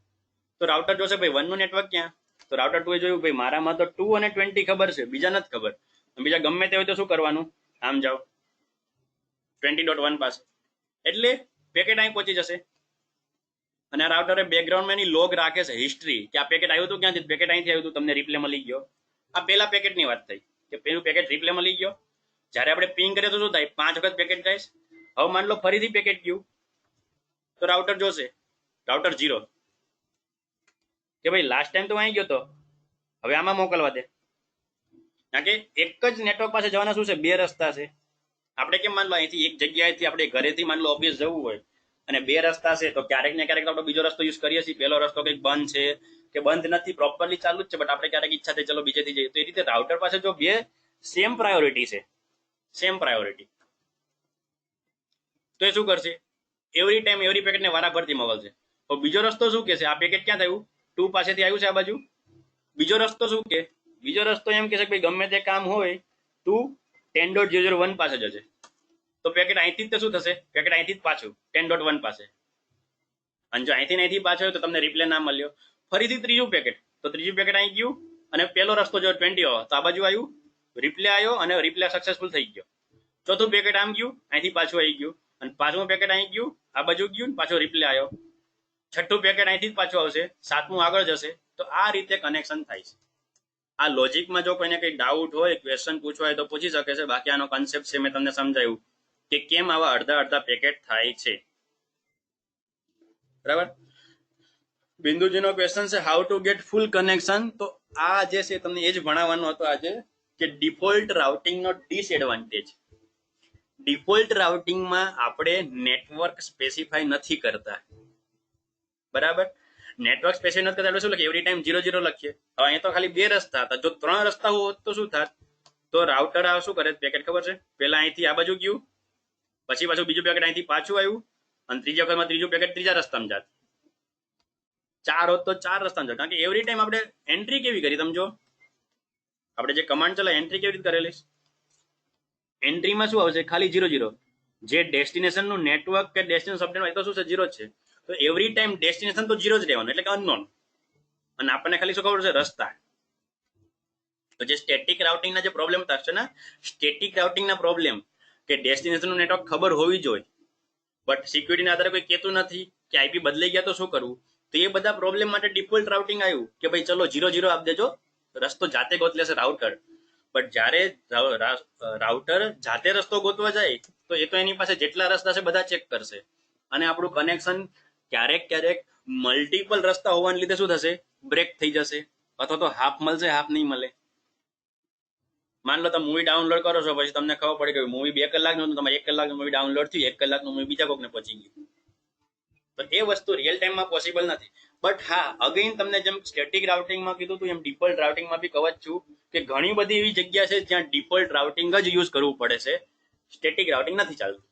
તો રાઉટર જોશે ભાઈ 1 નું નેટવર્ક ક્યાં તો રાઉટર 2 એ જોયું ભાઈ મારામાં તો 2 અને 20 ખબર છે બીજા નથી ખબર બીજા ગમે તે હોય તો શું કરવાનું આમ જાઓ 20.1 પાસે એટલે પેકેટ અહીં પહોંચી જશે અને આ રાઉટરે બેકગ્રાઉન્ડમાં એની લોગ રાખે છે હિસ્ટ્રી કે આ પેકેટ આવ્યું હતું ક્યાંથી પેકેટ અહીંથી આવ્યું હતું તમને રિપ્લે મળી ગયો આ પેલા પેકેટની વાત થઈ કે પેલું પેકેટ રિપ્લે મળી ગયો જ્યારે આપણે પિંગ કરીએ તો શું થાય 5 વખત પેકેટ જાય હવે માન લો ફરીથી પેકેટ ગયું તો રાઉટર જોશે રાઉટર 0 કે ભાઈ લાસ્ટ ટાઈમ તો અહીં ગયો તો હવે આમાં મોકલવા દે કારણ કે એક જ નેટવર્ક પાસે જવાના શું છે બે રસ્તા છે આપણે કેમ માન લો અહીંથી એક જગ્યાએથી આપણે ઘરેથી માન લો ઓફિસ જવું હોય અને બે રસ્તા છે તો ક્યારેક ને ક્યારેક આપણે બીજો રસ્તો યુઝ કરીએ છીએ પેલો રસ્તો કંઈક બંધ છે કે બંધ નથી પ્રોપરલી ચાલુ જ છે બટ આપણે ક્યારેક ઈચ્છા થઈ ચલો બીજેથી જઈએ તો એ રીતે રાઉટર પાસે જો બે સેમ પ્રાયોરિટી છે સેમ પ્રાયોરિટી તો એ શું કરશે એવરી ટાઈમ એવરી પેકેટને વારાફરતી મોકલશે તો બીજો રસ્તો શું કે છે આ પેકેટ ક્યાં થયું 2 પાસેથી આવ્યું છે આ બાજુ બીજો રસ્તો શું કે બીજો રસ્તો એમ કે છે કે ભાઈ ગમે તે કામ હોય તું 10.001 પાસે જશે તો પેકેટ અહીંથી જ શું થશે પેકેટ અહીંથી જ પાછું 10.1 પાસે અને જો અહીંથી પાછો તો તમને રિપ્લે ના મળ્યો ફરીથી ત્રીજું પેકેટ તો ત્રીજું પેકેટ અહીં ગયું અને પેલો રસ્તો જો 20 હોય તો આ બાજુ આવ્યું રિપ્લે આવ્યો અને રિપ્લે સક્સેસફુલ થઈ ગયો ચોથું પેકેટ આમ ગયું અહીંથી પાછું આવી ગયું અને પાંચમું પેકેટ અહીં ગયું આ બાજુ ગયું પાછો રિપ્લે આવ્યો છઠ્ઠું પેકેટ અહીંથી જ પાછું આવશે સાતમું આગળ જશે તો આ રીતે કનેક્શન થાય છે આ લોજિકમાં જો કોઈને કઈ ડાઉટ હોય ક્વેશ્ચન પૂછવા હોય તો પૂછી શકે છે બાકી આનો કન્સેપ્ટ છે મેં તમને સમજાવ્યું કે કેમ આવા અડધા પેકેટ થાય છે બરાબર બિંદુજીનો ક્વેશ્ચન છે how to get full connection તો આ જે છે તમને એ જ ભણાવવાનો હતો આજે કે ડિફોલ્ટ રાઉટિંગનો ડિસએડવાન્ટેજ ડિફોલ્ટ રાઉટિંગમાં આપણે નેટવર્ક સ્પેસિફાય નથી કરતા બરાબર નેટવર્ક સ્પેસિફાય નથી કરતા એટલે શું લખીએ એવરી ટાઈમ 0 0 લખીએ હવે અહીંયા તો ખાલી બે રસ્તા હતા જો 3 રસ્તા હોત તો શું થાત તો રાઉટર આ શું કરે પેકેટ ખબર છે પેલા અહીંથી આ બાજુ ગયું પછી પાછું બીજું પેકેટ અહીંથી પાછું આવ્યું અને ત્રીજા વખતમાં ત્રીજું પેકેટ ત્રીજા રસ્તામાં જાત 4 હોત તો 4 રસ્તામાં જાત કારણ કે એવરી ટાઈમ આપણે એન્ટ્રી કેવી કરી તમે જો આપણે જે કમાન્ડ ચલાવી એન્ટ્રી કેવી રીતે કરેલી એન્ટ્રીમાં શું આવશે ખાલી 0 0 જે ડેસ્ટિનેશન નું નેટવર્ક કે ડેસ્ટિનેશન અપડેટ હોય તો શું છે 0 છે તો એવરી ટાઈમ ડેસ્ટિનેશન તો 0 જ રહેવાનું એટલે કે અનનોન અને આપણને ખાલી શું ખબર છે રસ્તા તો જે સ્ટેટિક રાઉટિંગના જે પ્રોબ્લેમ થશે ને સ્ટેટિક રાઉટિંગના પ્રોબ્લેમ કે ડેસ્ટિનેશનનું નેટવર્ક ખબર હોવી જોઈએ બટ સિક્યુરિટીના આધારે કોઈ કહેતું નથી કે આઈપી બદલાઈ ગયા તો શું કરવું તો એ બધા પ્રોબ્લેમ માટે ડિફોલ્ટ રાઉટિંગ આવ્યું કે ભાઈ ચલો 0 0 આપી દેજો રસ્તો જાતે ગોત લેશે રાઉટર બટ જ્યારે રાઉટર જાતે રસ્તો ગોતવા જાય તો એ તો એની પાસે જેટલા રસ્તા છે બધા ચેક કરશે અને આપણું કનેક્શન ક્યારેક મલ્ટિપલ રસ્તા હોવાને લીધે શું થશે બ્રેક થઈ જશે અથવા તો હાફ મળશે હાફ નહીં મળે માન લો તમે મૂવી ડાઉનલોડ કરો છો પછી તમને ખબર પડે કે મૂવી 2 કલાકનું હતું તમારે 1 કલાકનું મૂવી ડાઉનલોડ થયું 1 કલાકનું મૂવી બીજા કોકને પહોંચી ગયું તો એ વસ્તુ રિયલ ટાઈમમાં પોસિબલ નથી બટ હા અગેન તમને જેમ સ્ટેટિક રાઉટિંગમાં કીધું હતું એમ ડિફોલ્ટ રાઉટિંગમાં બી કહું છું કે ઘણી બધી એવી જગ્યા છે જ્યાં ડિફોલ્ટ રાઉટિંગ જ યુઝ કરવું પડે છે સ્ટેટિક રાઉટિંગ નથી ચાલતું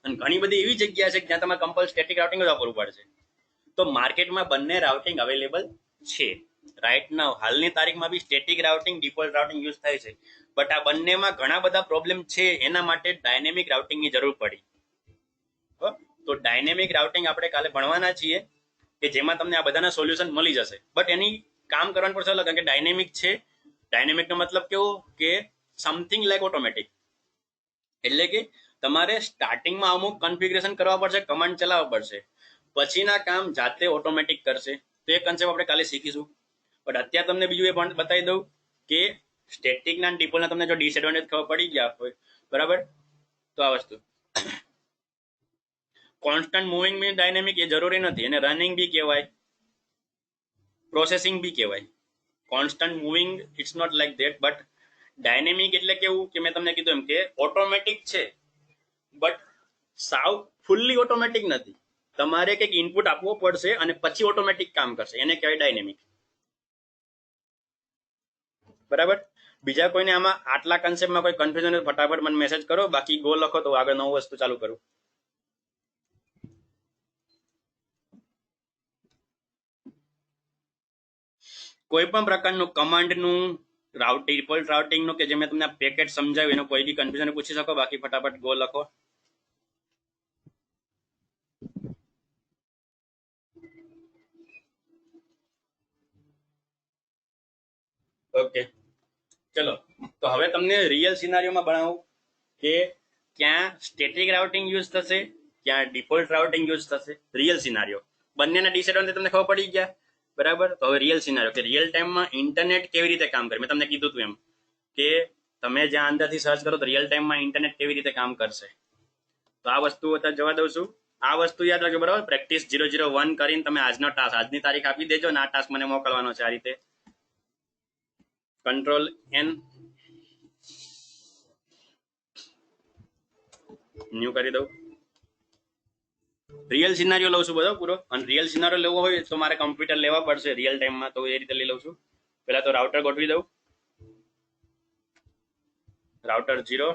અને ઘણી બધી એવી જગ્યા છે જ્યાં તમારે કમ્પલ સ્ટેટિક રાઉટિંગ જ વાપરવું પડશે તો માર્કેટમાં બંને રાઉટિંગ અવેલેબલ છે રાઈટ નાઉ. હાલની તારીખમાં બી static routing, default routing use થાય છે, બટ આ બંનેમાં ઘણા બધા પ્રોબ્લેમ છે. એના માટે ડાયનેમિક રાઉટિંગની જરૂર પડી. તો ડાયનેમિક રાઉટિંગ આપણે કાલે ભણવાના છીએ, કે જેમાં તમને આ બધાના સોલ્યુશન મળી જશે. બટ એની કામ કરવાનું પડશે અલગ, કારણ કે ડાયનેમિક છે. ડાયનેમિકનો મતલબ કેવો કે સમથિંગ લાઈક ઓટોમેટિક, એટલે કે તમારે સ્ટાર્ટિંગમાં અમુક કન્ફિગરેશન કરવા પડશે, કમાન્ડ ચલાવવા પડશે, પછીના કામ જાતે ઓટોમેટિક કરશે. તો એ કન્સેપ્ટ આપણે કાલે શીખીશું. બટ અત્યારે તમને બીજું એ પણ બતાવી દઉં કે સ્ટેટિકના અને ડિફોલ્ટના તમને જો ડિસએડવાન્ટેજ ખબર પડી ગયા હોય બરાબર, તો આ વસ્તુ કોન્સ્ટન્ટ મૂવિંગ મીન્સ ડાયનેમિક એ જરૂરી નથી. એને રનિંગ બી કહેવાય, પ્રોસેસિંગ બી કહેવાય. Constant moving it's not like that, but dynamic એટલે કેવું કે મેં તમને કીધું એમ કે ઓટોમેટિક છે, બટ સાવ ફૂલ્લી ઓટોમેટિક નથી. તમારે કંઈક ઇનપુટ આપવો પડશે અને પછી ઓટોમેટિક કામ કરશે, એને કહેવાય ડાયનેમિક. બરાબર. બીજા કોઈને આમાં આટલા કન્સેપ્ટમાં કોઈ કન્ફ્યુઝન હોય ફટાફટ મને મેસેજ કરો, બાકી ગો લખો તો આગળ નવું વસ્તુ ચાલુ કરું. કોઈ પણ પ્રકારનું કમાન્ડનું રાઉટિંગ, ડિફોલ્ટ રાઉટિંગનું કે જે મેં તમને પેકેટ સમજાવ્યું એનો કોઈ બી કન્ફ્યુઝન પૂછી શકો, બાકી ફટાફટ ગો લખો. ઓકે ચલો, તો હવે તમને રિયલ સિનારીઓમાં ભણાવું કે ક્યાં સ્ટેટિક રાઉટિંગ યુઝ થશે, ક્યાં ડિફોલ્ટ રાઉટિંગ યુઝ થશે. રિયલ સિનારીઓ બંનેના ડિસએડવાન્ટેજ તમને ખબર પડી ગયા બરાબર. તો હવે રિયલ સિનારીઓ કે રિયલ ટાઈમમાં ઇન્ટરનેટ કેવી રીતે કામ કરે. મેં તમને કીધું હતું એમ કે તમે જ્યાં અંદરથી સર્ચ કરો તો રિયલ ટાઈમમાં ઇન્ટરનેટ કેવી રીતે કામ કરશે. તો આ વસ્તુ અત્યારે જવા દઉં છું. આ વસ્તુ યાદ રાખજો બરાબર. પ્રેક્ટિસ 001 કરીને તમે આજનો ટાસ્ક, આજની તારીખ આપી દેજો ને આ ટાસ્ક મને મોકલવાનો છે. આ રીતે કંટ્રોલ N ન્યુ કરી દઉં. રિયલ સિનારીઓ લઉં છું બધો પૂરો, અને રિયલ સિનારીઓ લેવો હોય તો મારે કમ્પ્યુટર લેવા પડશે રિયલ ટાઈમમાં, તો એ રીતે લઈ લઉં છું. પહેલા તો રાઉટર ગોઠવી દઉં. રાઉટર 0,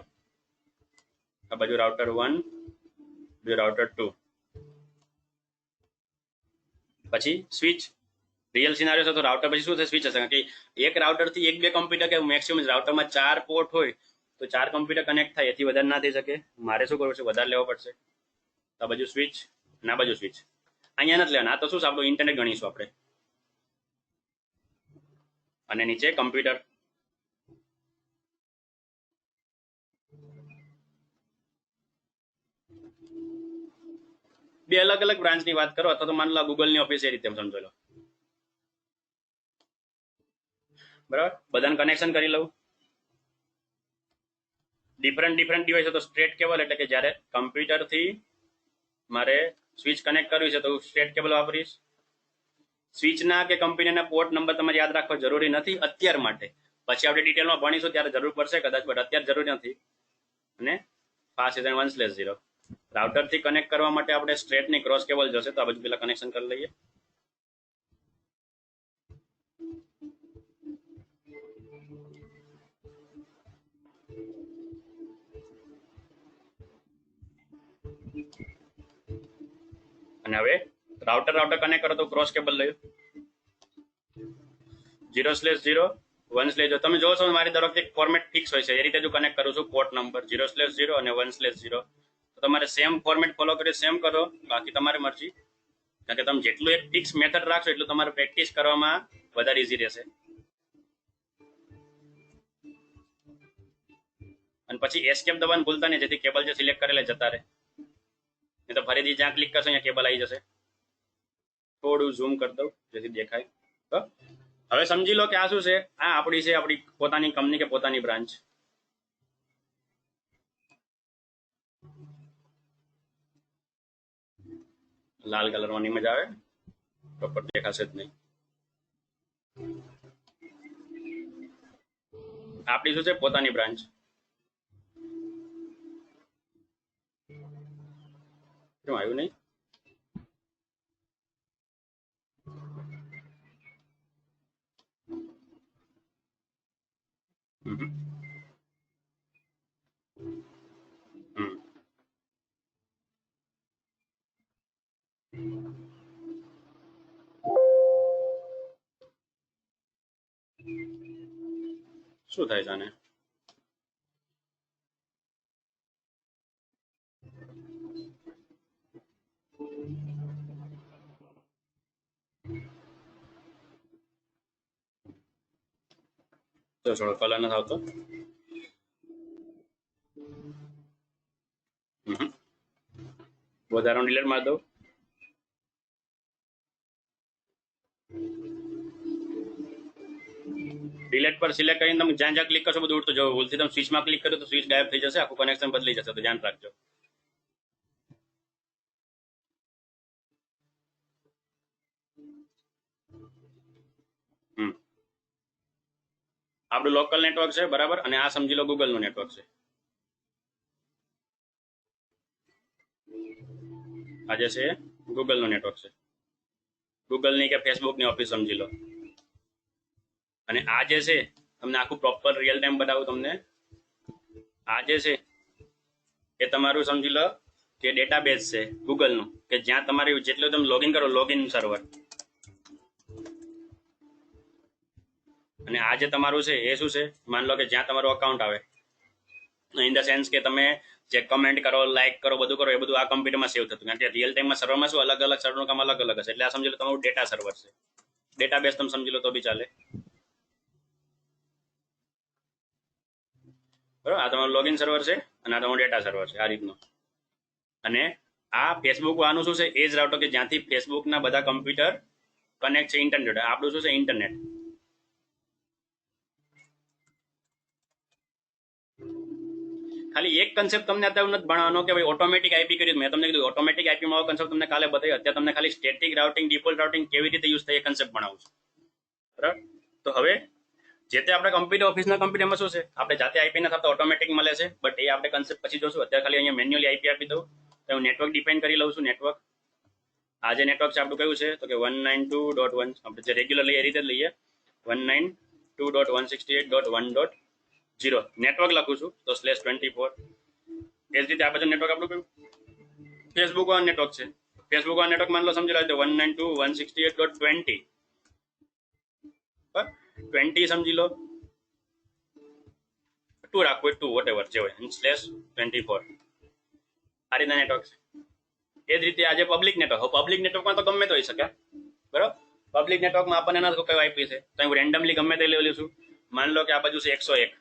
આ બાજુ રાઉટર 1, બીજું રાઉટર 2, પછી સ્વિચ. રિયલ સિનારીઓ છે તો રાઉટર પછી શું થશે, સ્વિચ હશે. કે એક રાઉટર થી એક બે કમ્પ્યુટર કે મેક્સિમમ રાઉટરમાં 4 પોર્ટ હોય તો 4 કમ્પ્યુટર કનેક્ટ થાય, એથી વધારે ના થઈ શકે. મારે શું કરવું છે, વધારે લેવો પડશે. આ બાજુ સ્વિચ અને આ બાજુ સ્વિચ. અહીંયા નથી લેવાના, આ તો શું આપણું ઇન્ટરનેટ ગણીશું આપણે. અને નીચે કમ્પ્યુટર. બે અલગ અલગ બ્રાન્ચની વાત કરો, અથવા તો માની લો ગૂગલની ઓફિસ, એ રીતે સમજો લો બરાબર. બધાને કનેક્શન કરી લઉં. ડિફરન્ટ ડિવાઇસ તો સ્ટ્રેટ કેબલ, એટલે કે જ્યારે કમ્પ્યુટરથી મારે સ્વિચ કનેક્ટ કરવી છે તો સ્ટ્રેટ કેબલ વાપરીશ. સ્વિચના કે કંપનીના પોર્ટ નંબર તમારે યાદ રાખવા જરૂરી નથી અત્યાર માટે. પછી આપણે ડિટેલમાં ભણીશું ત્યારે જરૂર પડશે કદાચ, બટ અત્યારે જરૂરી નથી. અને ફાસ્ટ ઇઝ 1/0. રાઉટરથી કનેક્ટ કરવા માટે આપણે સ્ટ્રેટની ક્રોસ કેબલ જશે, તો આ બાજુ પેલા કનેક્શન કરી લઈએ. અને હવે રાઉટર કનેક્ટ કરો તો ક્રોસ કેબલ લઈ 0/0 1/0. તમે જોશો મારી દર વખતે ફોર્મેટ ફિક્સ હોય છે, એ રીતે જો કનેક્ટ કરું છું પોર્ટ નંબર 0/0 અને 1/0. તો તમારે સેમ ફોર્મેટ ફોલો કરી સેમ કરો, બાકી તમારી મરજી. કારણ કે તમે જેટલું એક ફિક્સ મેથડ રાખશો એટલું તમારે પ્રેક્ટિસ કરવામાં વધારે ઈઝી રહેશે. અને પછી એસ્કેપ દબાવવાનું ભૂલતા નહીં, જેથી કેબલ જે સિલેક્ટ કરેલા જતા રહે. નહીં તો ફરીથી જ્યાં ક્લિક કરશો અહીંયા કેબલ આવી જશે. થોડું ઝૂમ કરી દઉં જેથી દેખાય. તો હવે સમજી લો કે આ શું છે, આ આપણી છે, આપણી પોતાની કંપની કે પોતાની બ્રાન્ચ. લાલ કલરમાં નહીં મજા આવે, પ્રોપર દેખાશે જ નહીં. આપણી શું છે, પોતાની બ્રાન્ચ. કેમ આવ્યું નહીં? શું થાય છે આને? તો થોડો કલર નથી આવતો. વધારાનું ડિલીટ મારી દઉં. ડિલીટ પર સિલેક્ટ કરીને તમે જ્યાં જ્યાં ક્લિક કરશો બધું ઉડતું જવું. ભૂલથી તમે સ્વિચમાં ક્લિક કરો તો સ્વિચ ગાયબ થઈ જશે, આખું કનેક્શન બદલી જશે, તો ધ્યાન રાખજો. આપણું લોકલ નેટવર્ક છે બરાબર, અને આ સમજી લો ગૂગલ નું નેટવર્ક છે. આજે છે ગૂગલ નું નેટવર્ક છે, ગૂગલ ની કે ફેસબુક ની ઓફિસ સમજી લો. અને આ જે છે તમને આખું પ્રોપર રિયલ ટાઈમ બતાવું તમને. આ જે છે એ તમારું સમજી લો કે ડેટાબેઝ છે ગૂગલ નું, કે જ્યાં તમારી જેટલું તમે લોગિન કરો, લોગિન સર્વર. અને આ જે તમારું છે એ શું છે, માન લો કે જ્યાં તમારું અકાઉન્ટ આવે, ઇન ધ સેન્સ કે તમે જે કમેન્ટ કરો, લાઈક કરો, બધું કરો, એ બધું આ કમ્પ્યુટરમાં સેવ થતું. કારણ કે રિયલ ટાઈમમાં સર્વરમાં શું અલગ અલગ સર્વરનું કામ અલગ અલગ હશે. એટલે આ સમજી લો તમારું ડેટા સર્વર છે, ડેટાબેઝ તમે સમજી લો તો બી ચાલે. બરાબર, આ તમારું લોગિન સર્વર છે અને આ તમારું ડેટા સર્વર છે આ રીતનું. અને આ ફેસબુક આનું શું છે, એ જ રાઉટર કે જ્યાંથી ફેસબુકના બધા કમ્પ્યુટર કનેક્ટ છે ઇન્ટરનેટ. આપણું શું છે ઇન્ટરનેટ. ખાલી એક કન્સેપ્ટ તમને અત્યારે નથી ભણવાનો કે ભાઈ ઓટોમેટિક આઈપી કર્યું. મેં તમને કીધું ઓટોમેટિક આઈપી માં કન્સેપ્ટ તમને કાલે બતાવ્યો. અત્યારે તમને ખાલી સ્ટેટિક રાઉટિંગ, ડિફોલ્ટ રાઉટિંગ કેવી રીતે યુઝ થાય એ કન્સેપ્ટ ભણાવું છું. બરાબર, તો હવે જે તે આપણે કમ્પ્યુટર ઓફિસના કમ્પ્યુટરમાં શું છે, આપણે જાતે આઈપી ના થતા ઓટોમેટિક મળે છે, બટ એ આપણે કન્સેપ્ટ પછી જોશું. અત્યારે ખાલી અહીંયા મેન્યુઅલી આઈપી આપી દઉં તો હું નેટવર્ક ડિફાઇન કરી લઉં છું. નેટવર્ક, આ જે નેટવર્ક છે આપણું કયું છે તો કે 192.1, આપણે જે રેગ્યુલર લઈએ એ રીતે જ લઈએ, 192.168.1.0 નેટવર્ક લખું છું તો /24. એ જ રીતે આ બધું નેટવર્ક આપણું કયું ફેસબુક વાળું નેટવર્ક છે. ફેસબુક વાળું નેટવર્ક માન લો સમજી લો 192.168.20, 20 સમજી લો, 2 રાખવું, 2 વોટ એવર જે હોય, /24. આ રીતના નેટવર્ક છે. એ જ રીતે આજે પબ્લિક નેટવર્ક, પબ્લિક નેટવર્કમાં તો ગમે તો હોઈ શકે. બરાબર, પબ્લિક નેટવર્કમાં આપણને ના કયો આઈપી છે તો હું રેન્ડમલી ગમે તે લઈ લઉં છું. માન લો કે આ બાજુ છે 101,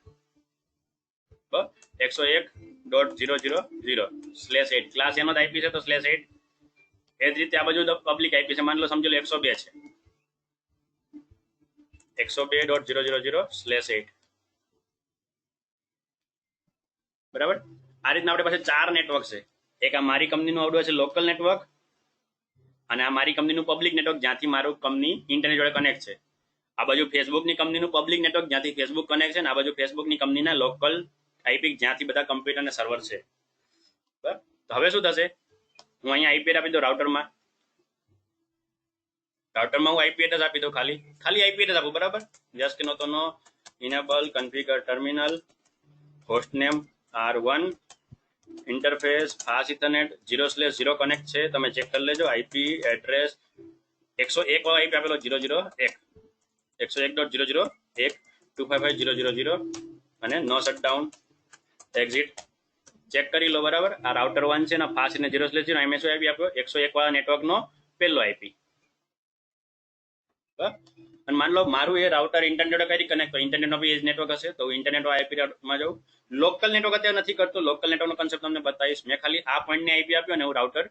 101.000/8 ક્લાસ એનો જ આઈપી છે તો /8. એ જ રીતે આ બાજુ પબ્લિક આઈપી છે, માન લો સમજી લો 102 છે, 102.000/8. બરાબર, આ રીતના આપણી પાસે 4 નેટવર્ક છે. એક આ મારી કંપનીનું આવડું છે લોકલ નેટવર્ક, અને આ મારી કંપનીનું પબ્લિક નેટવર્ક જ્યાંથી મારું કંપની ઇન્ટરનેટ જોડે કનેક્ટ છે. આ બાજુ ફેસબુકની કંપનીનું પબ્લિક નેટવર્ક જ્યાંથી ફેસબુક કનેક્ટ છે, અને આ બાજુ ફેસબુકની કંપનીના લોકલ આઈપી જ્યાંથી બધા કમ્પ્યુટર અને સર્વર છે. બરાબર, તો હવે શું થશે, હું અહીંયા આઈપી આપી દઉં રાઉટરમાં હું આઈપી એડ્રેસ આપી દઉં, ખાલી આઈપી એડ્રેસ આપું. બરાબર, જસ્ટ નો તો no enable configure terminal hostname R1 interface fast ethernet 0/0 connect છે, તમે ચેક કરી લેજો. આઈપી એડ્રેસ 101 વાળો આઈપી આપેલો 001, 101.001.255.000 અને નો શટડાઉન એક્ઝિટ ચેક કરી લો. બરાબર, આ રાઉટર 1 છે ને ફાસ્ટ ને 0/0 એમએસ આઈપી આપ્યો 101 વાળા નેટવર્કનો પહેલો આઈપી. અને માન લો મારું એ રાઉટર ઇન્ટરનેટ જોડે કઈ કનેક્ટ, તો ઇન્ટરનેટનો બી એ જ નેટવર્ક હશે તો ઇન્ટરનેટ આઈપીમાં જાઉં. લોકલ નેટવર્ક અત્યારે નથી કરતો, લોકલ નેટવર્કનો કન્સેપ્ટ તમને બતાવીશ. મેં ખાલી આ પોઈન્ટને આઈપી આપ્યો અને હું રાઉટર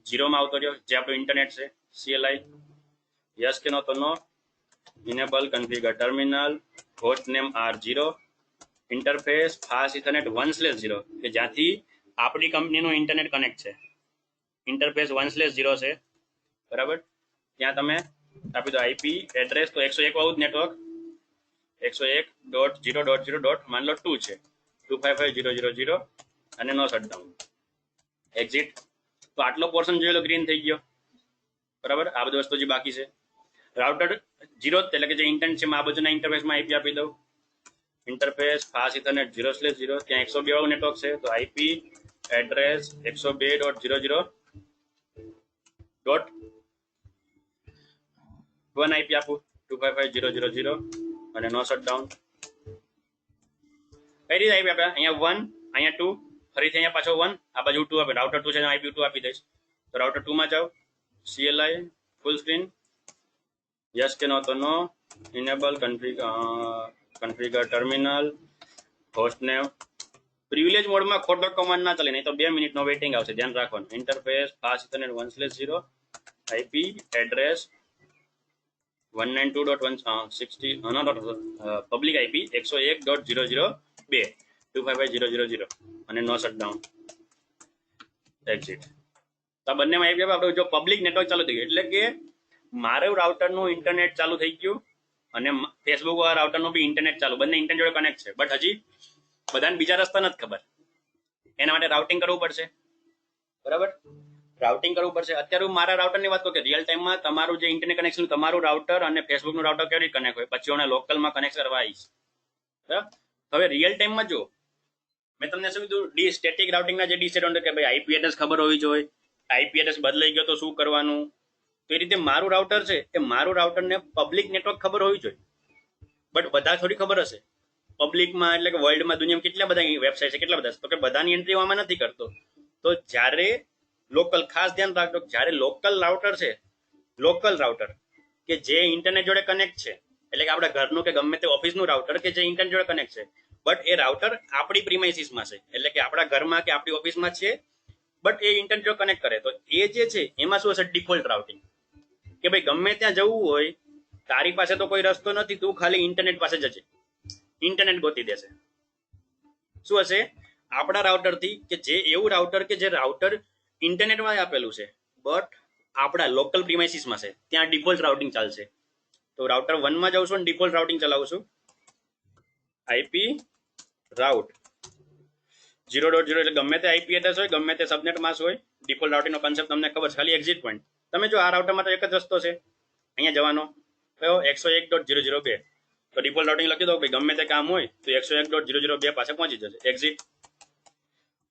0 માં આવતો રહ્યો, જે આપણું ઇન્ટરનેટ છે. CLI યસ કે નો તો no enable configure terminal hostname R0 interface fast ethernet 1/0, કે જ્યાંથી આપણી કંપનીનું ઇન્ટરનેટ કનેક્ટ છે. ઇન્ટરફેસ 1/0 છે. બરાબર, ત્યાં તમે આપી દો આઈપી એડ્રેસ તો 101 વાળું જ નેટવર્ક 101.0.0. માન લો 2 છે, 255.000 અને નો શટડાઉન એક્ઝિટ. તો આટલો પોર્શન જોઈ લો, ગ્રીન થઈ ગયો. બરાબર, આ બધી વસ્તુ જે બાકી છે રાઉટર 0 એટલે કે જે ઇન્ટરનેટ છે આ બાજુના ઇન્ટરફેસમાં આઈપી આપી દઉં, ઇન્ટરફેસ ફાસ્ટ ઇથરનેટ 0/0, ત્યાં 102 વાળું નેટવર્ક છે તો આઈપી એડ્રેસ 102.0.0.1 આઈપી આપું 255.0.0 અને નો શટડાઉન કઈ રીતે આપી આપણે અહીંયા 1 અહીંયા 2 ફરીથી અહીંયા પાછો 1 આ બાજુ 2 આપે રાઉટર 2 છે આઈપી 2 આપી દઈશ તો રાઉટર 2 માં જાઓ CLI ફૂલ સ્ક્રીન યસ કે નો તો no enable configure terminal host name privilege મોડમાં ખોટો કમાન્ડ ના ચાલે નહીં તો 2 મિનિટનો વેઇટિંગ આવશે ધ્યાન રાખવાનું interface fast ethernet 1/0 IP address 192.160 public IP 101.002 255.000 અને નો શટડાઉન એક્ઝિટ તો બંનેમાં આઈપી આપણે જો પબ્લિક નેટવર્ક ચાલુ થઈ ગયું એટલે કે મારું રાઉટરનું ઇન્ટરનેટ ચાલુ થઈ ગયું અને ફેસબુક વાળા રાઉટરનું બી ઇન્ટરનેટ ચાલુ બંને ઇન્ટરનેટ જોડે કનેક્ટ છે બટ હજી બધાને બીજા રસ્તા નથી ખબર એના માટે રાઉટિંગ કરવું પડશે બરાબર રાઉટિંગ કરવું પડશે અત્યારે હું મારા રાઉટરની વાત કરું કે રિયલ ટાઈમમાં તમારું જે ઇન્ટરનેટ કનેક્શન તમારું રાઉટર અને ફેસબુકનું રાઉટર કેવી રીતે કનેક્ટ હોય પછી હું લોકલમાં કનેક્ટ કરવા આવીશ બરાબર હવે રિયલ ટાઈમમાં જો મેં તમને શું કીધું સ્ટેટિક રાઉટિંગના જે ડિસએડવાન્ટેજ કે ભાઈ આઈપી એડ્રેસ ખબર હોવી જોઈએ આઈપી એડ્રેસ બદલાઈ ગયો તો શું કરવાનું તો એ રીતે મારું રાઉટર છે એ મારું રાઉટરને પબ્લિક નેટવર્ક ખબર હોવી જોઈએ બટ બધા થોડી ખબર હશે પબ્લિકમાં એટલે કે વર્લ્ડમાં દુનિયામાં કેટલા બધા વેબસાઇટ છે કેટલા બધા તો કે બધાની એન્ટ્રી આમાં નથી કરતો તો જ્યારે લોકલ ખાસ ધ્યાન રાખજો જ્યારે લોકલ રાઉટર છે લોકલ રાઉટર કે જે ઇન્ટરનેટ જોડે કનેક્ટ છે એટલે કે આપણા ઘરનું કે ગમે તે ઓફિસનું રાઉટર કે જે ઇન્ટરનેટ જોડે કનેક્ટ છે બટ એ રાઉટર આપણી પ્રિમાઇસીસમાં છે એટલે કે આપણા ઘરમાં કે આપણી ઓફિસમાં છે બટ એ ઇન્ટરનેટ જોડે કનેક્ટ કરે તો એ જે છે એમાં શું હશે ડિફોલ્ટ રાઉટિંગ કે ભાઈ ગમે ત્યાં જવું હોય તારી પાસે તો કોઈ રસ્તો નથી તું ખાલી ઇન્ટરનેટ પાસે જજે ઇન્ટરનેટ ગોતી દેશે શું હશે આપણા રાઉટરથી કે જે એવું રાઉટર કે જે રાઉટર ઇન્ટરનેટમાં આપેલું છે બટ આપણા લોકલ પ્રિમાઇસીસમાં છે ત્યાં ડિફોલ્ટ રાઉટિંગ ચાલશે તો રાઉટર 1 માં જાઉં છું અને ડિફોલ્ટ રાઉટિંગ ચલાવું છું આઈપી રાઉટ 0.0 એટલે ગમે તે આઈપી એડ્રેસ હોય ગમે તે સબનેટ માસ્ક હોય ડિફોલ્ટ રાઉટિંગનો કન્સેપ્ટ તમને ખબર છે ખાલી એક્ઝિટ પોઈન્ટ તમે જો આ રાઉટરમાં તો એક જ રસ્તો છે અહીંયા જવાનો કયો 101.002 તો ડિફોલ્ટ રાઉટિંગ લખી દો ભાઈ ગમે તે કામ હોય તો 101.002 પાસે પહોંચી જશે એક્ઝિટ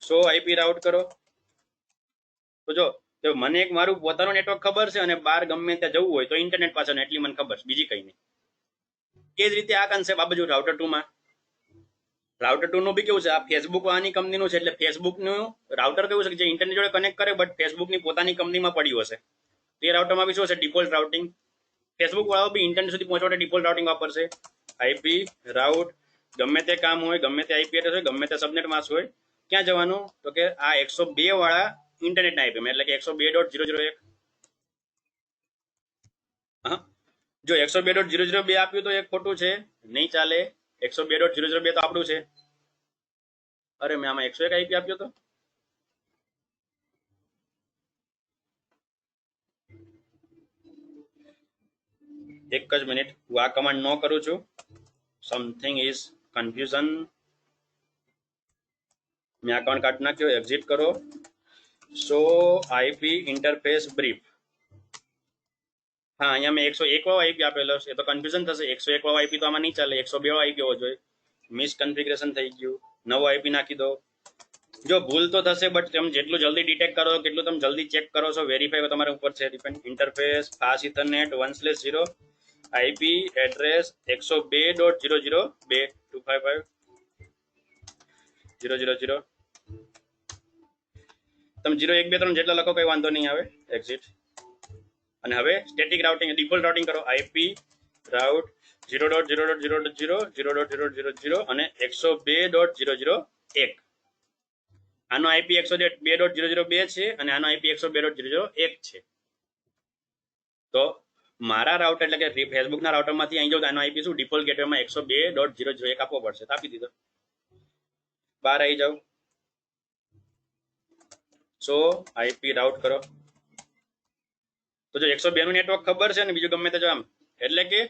સો આઈપી રાઉટ કરો તો જો તો મને એક મારું પોતાનું નેટવર્ક ખબર છે અને બહાર ગમે ત્યાં જવું હોય તો ઇન્ટરનેટ પાછળ એટલી મને ખબર છે બીજી કઈ નહીં એ જ રીતે આ કન્સેપ્ટ આ બાજુ રાઉટર 2 માં રાઉટર 2 નું બી કેવું છે આ ફેસબુક વાળાની કંપનીનું છે એટલે ફેસબુકનું રાઉટર કેવું છે કે જે ઇન્ટરનેટ જોડે કનેક્ટ કરે બટ ફેસબુકની પોતાની કંપનીમાં પડ્યું હશે તો એ રાઉટરમાં બી શું હશે ડિફોલ્ટ રાઉટિંગ ફેસબુક વાળાઓ બી ઇન્ટરનેટ સુધી પહોંચવા માટે ડિફોલ્ટ રાઉટિંગ વાપરશે આઈપી રાઉટ ગમે તે કામ હોય ગમે તે આઈપી એડ્રેસ હોય ગમે તે સબનેટ માસ્ક હોય ક્યાં જવાનું તો કે આ 102 વાળા ઇન્ટરનેટના આઈપી એટલે કે 102.001 હા જો 102.002 આપ્યું તો એક ખોટું છે નહીં ચાલે 102.002 તો આપણું છે અરે મેં આમાં 101 આઈપી આપ્યો તો એક જ મિનિટ હું આ કમાન્ડ નો કરું છું સમથિંગ ઇઝ કન્ફ્યુઝન મેં આ કમાન્ડ કાઢી નાખ્યો એક્ઝિટ કરો સો આઈપી ઇન્ટરફેસ બ્રીફ હા અહીંયા મેં 101 વાળો આઈપી આપેલો છે તો કન્ફ્યુઝન થશે 101 વાળો આઈપી તો આમાં નહીં ચાલે 102 વાળો આઈપી હોવો જોઈએ મિસ કન્ફિગરેશન થઈ ગયું નવો આઈપી નાખી દો જો ભૂલ તો થશે બટ તમે જેટલું જલ્દી ડિટેક્ટ કરો કેટલું તમે જલ્દી ચેક કરો છો વેરીફાઈ તમારા ઉપર છે depend interface fast ethernet 1/0 IP address 102.002 255.000 તમે 0 1 2 3 જેટલા લખો કઈ વાંધો નહીં આવે એક્ઝિટ અને હવે સ્ટેટિક રાઉટિંગ ડિફોલ્ટ રાઉટિંગ કરો આઈપી રાઉટ 0.0.0.0 અને 102.001 આનો આઈપી 102.002 છે અને આનો આઈપી 102.001 છે તો મારા રાઉટર એટલે કે ફેસબુકના રાઉટરમાંથી અહીં જાઉં તો આનો આઈપી શું ડિફોલ્ટ ગેટવેમાં 102.001 આપવો પડશે તો આપી દીધો બહાર આવી જાવ સો આઈપી રાઉટ કરો તો જો 102 નું નેટવર્ક ખબર છે ને બીજું ગમે તે જો આમ એટલે કે